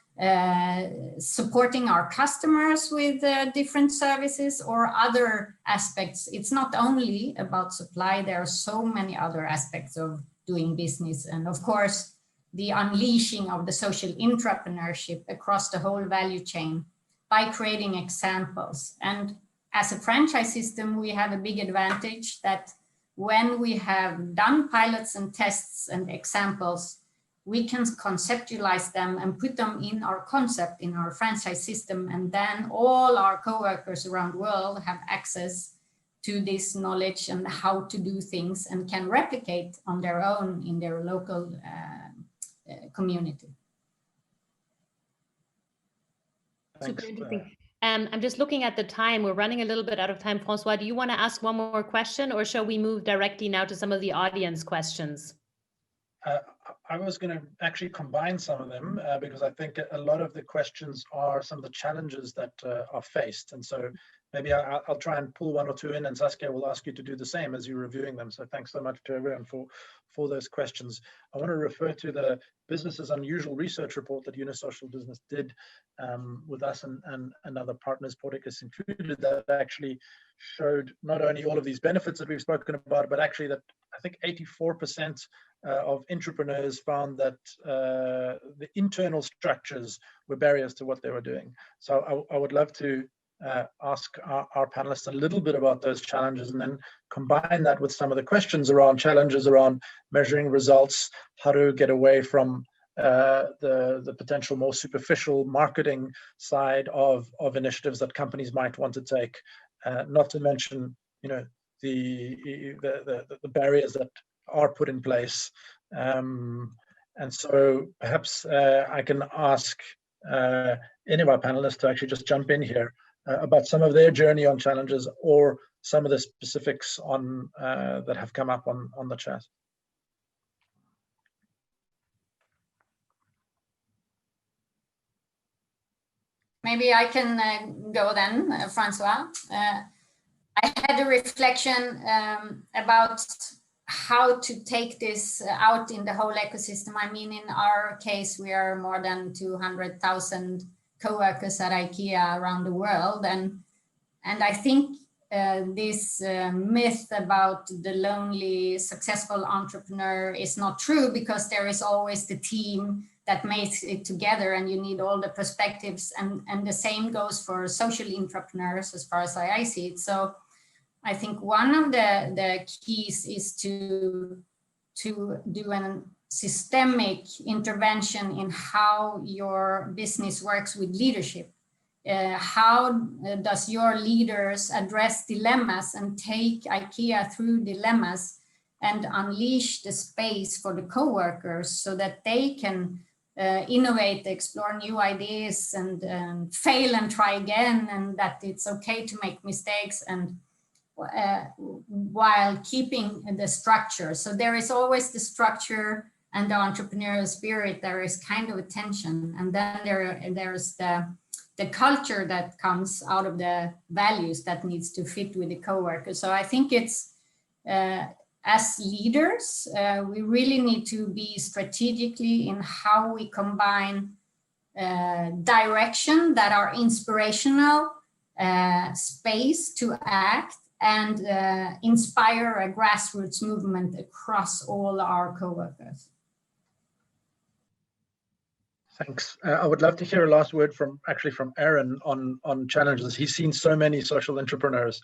supporting our customers with different services or other aspects. It's not only about supply, there are so many other aspects of doing business. And of course, the unleashing of the social intrapreneurship across the whole value chain by creating examples. And as a franchise system, we have a big advantage that when we have done pilots and tests and examples, we can conceptualize them and put them in our concept, in our franchise system, and then all our co-workers around the world have access to this knowledge and how to do things and can replicate on their own in their local community. Super interesting. I'm just looking at the time. We're running a little bit out of time. François, do you want to ask one more question, or shall we move directly now to some of the audience questions? I was going to actually combine some of them because I think a lot of the questions are some of the challenges that are faced. And so maybe I'll try and pull one or two in, and Saskia will ask you to do the same as you're reviewing them. So thanks so much to everyone for those questions. I want to refer to the Business's Unusual Research report that Yunus Social Business did with us and other partners, Porticus included, that actually showed not only all of these benefits that we've spoken about, but actually that I think 84% of intrapreneurs found that the internal structures were barriers to what they were doing. So I would love to ask our panelists a little bit about those challenges and then combine that with some of the questions around challenges around measuring results, how to get away from the potential more superficial marketing side of initiatives that companies might want to take, not to mention, you know, the barriers that are put in place. And so perhaps I can ask any of our panelists to actually just jump in here about some of their journey on challenges or some of the specifics on that have come up on the chat. Maybe I can go then, François. I had a reflection about how to take this out in the whole ecosystem. I mean, in our case, we are more than 200,000 co-workers at IKEA around the world. And I think this myth about the lonely, successful entrepreneur is not true, because there is always the team that makes it together, and you need all the perspectives. And the same goes for social entrepreneurs, as far as I see it. So I think one of the keys is to do a systemic intervention in how your business works with leadership. How does your leaders address dilemmas and take IKEA through dilemmas and unleash the space for the co-workers so that they can innovate, explore new ideas, and fail and try again, and that it's okay to make mistakes, and while keeping the structure. So there is always the structure and the entrepreneurial spirit. There is kind of a tension, and then there's the culture that comes out of the values that needs to fit with the coworkers. So I think it's as leaders, we really need to be strategically in how we combine direction that are inspirational, space to act, and inspire a grassroots movement across all our co-workers. Thanks. I would love to hear a last word from Aaron on challenges. He's seen so many social entrepreneurs,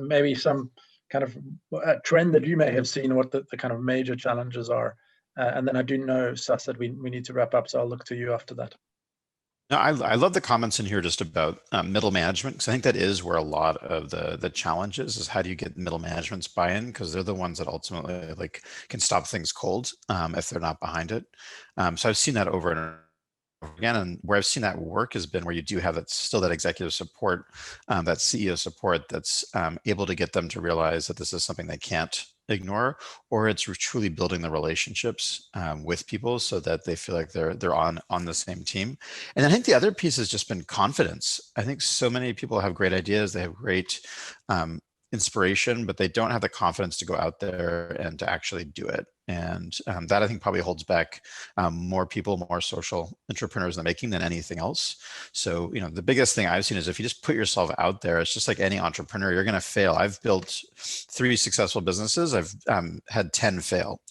maybe some kind of trend that you may have seen, what the kind of major challenges are. And then I do know, Sas, that we need to wrap up, so I'll look to you after that. No, I love the comments in here just about middle management, because I think that is where a lot of the challenge is how do you get middle management's buy-in, because they're the ones that ultimately can stop things cold if they're not behind it. So I've seen that over and over again, and where I've seen that work has been where you do have that executive support, that CEO support that's able to get them to realize that this is something they can't ignore, or it's truly building the relationships with people so that they feel like they're on the same team. And I think the other piece has just been confidence. I think so many people have great ideas, they have great inspiration, but they don't have the confidence to go out there and to actually do it. And that I think probably holds back more people, more social entrepreneurs in the making than anything else. So, the biggest thing I've seen is if you just put yourself out there, it's just like any entrepreneur, you're going to fail. I've built 3 successful businesses. I've had 10 fail.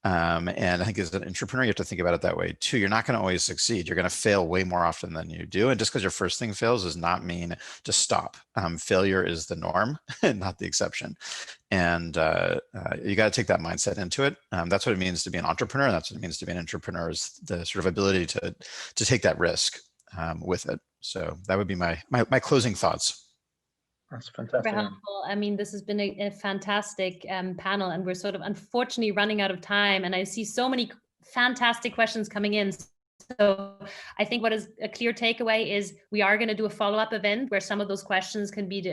And I think as an entrepreneur, you have to think about it that way too. You're not going to always succeed. You're going to fail way more often than you do. And just because your first thing fails does not mean to stop. Failure is the norm and not the exception. And you got to take that mindset into it. That's what it means to be an entrepreneur. That's what it means to be an entrepreneur, is the sort of ability to take that risk with it. So that would be my closing thoughts. That's fantastic. Super helpful. I mean, this has been a fantastic panel, and we're sort of unfortunately running out of time. And I see so many fantastic questions coming in. So I think what is a clear takeaway is we are going to do a follow-up event where some of those questions can be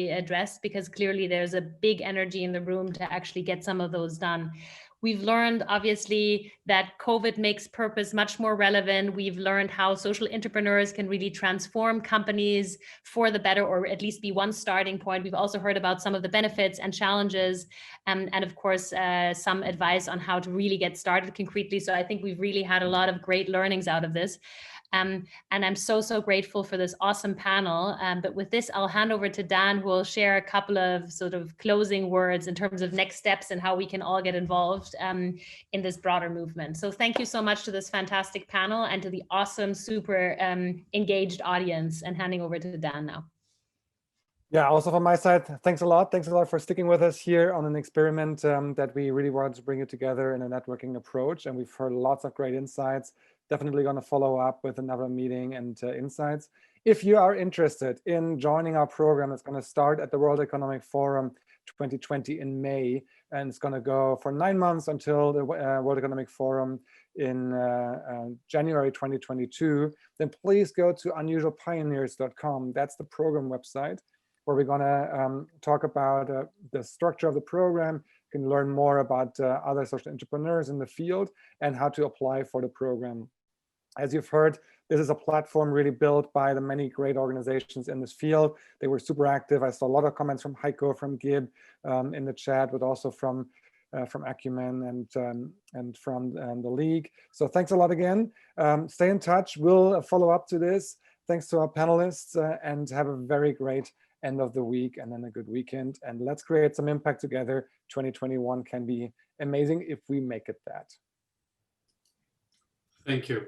addressed, because clearly there's a big energy in the room to actually get some of those done. We've learned, obviously, that COVID makes purpose much more relevant. We've learned how social entrepreneurs can really transform companies for the better, or at least be one starting point. We've also heard about some of the benefits and challenges, and of course, some advice on how to really get started concretely. So I think we've really had a lot of great learnings out of this. And I'm so grateful for this awesome panel. But with this, I'll hand over to Dan, who will share a couple of sort of closing words in terms of next steps and how we can all get involved in this broader movement. So thank you so much to this fantastic panel and to the awesome, super engaged audience, and handing over to Dan now. Yeah, also from my side, thanks a lot. Thanks a lot for sticking with us here on an experiment that we really wanted to bring it together in a networking approach. And we've heard lots of great insights. Definitely going to follow up with another meeting and insights. If you are interested in joining our program, it's going to start at the World Economic Forum 2020 in May, and it's going to go for 9 months until the World Economic Forum in January 2022. Then please go to unusualpioneers.com. That's the program website, where we're going to talk about the structure of the program. You can learn more about other social entrepreneurs in the field and how to apply for the program. As you've heard, this is a platform really built by the many great organizations in this field. They were super active. I saw a lot of comments from Heiko, from Gib in the chat, but also from Acumen and from the League. So thanks a lot again. Stay in touch. We'll follow up to this. Thanks to our panelists, and have a very great end of the week and then a good weekend. And let's create some impact together. 2021 can be amazing if we make it that. Thank you.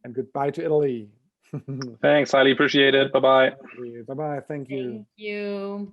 And goodbye to Italy. Thanks, highly appreciate it. Bye-bye. Bye-bye. Thank you. Thank you.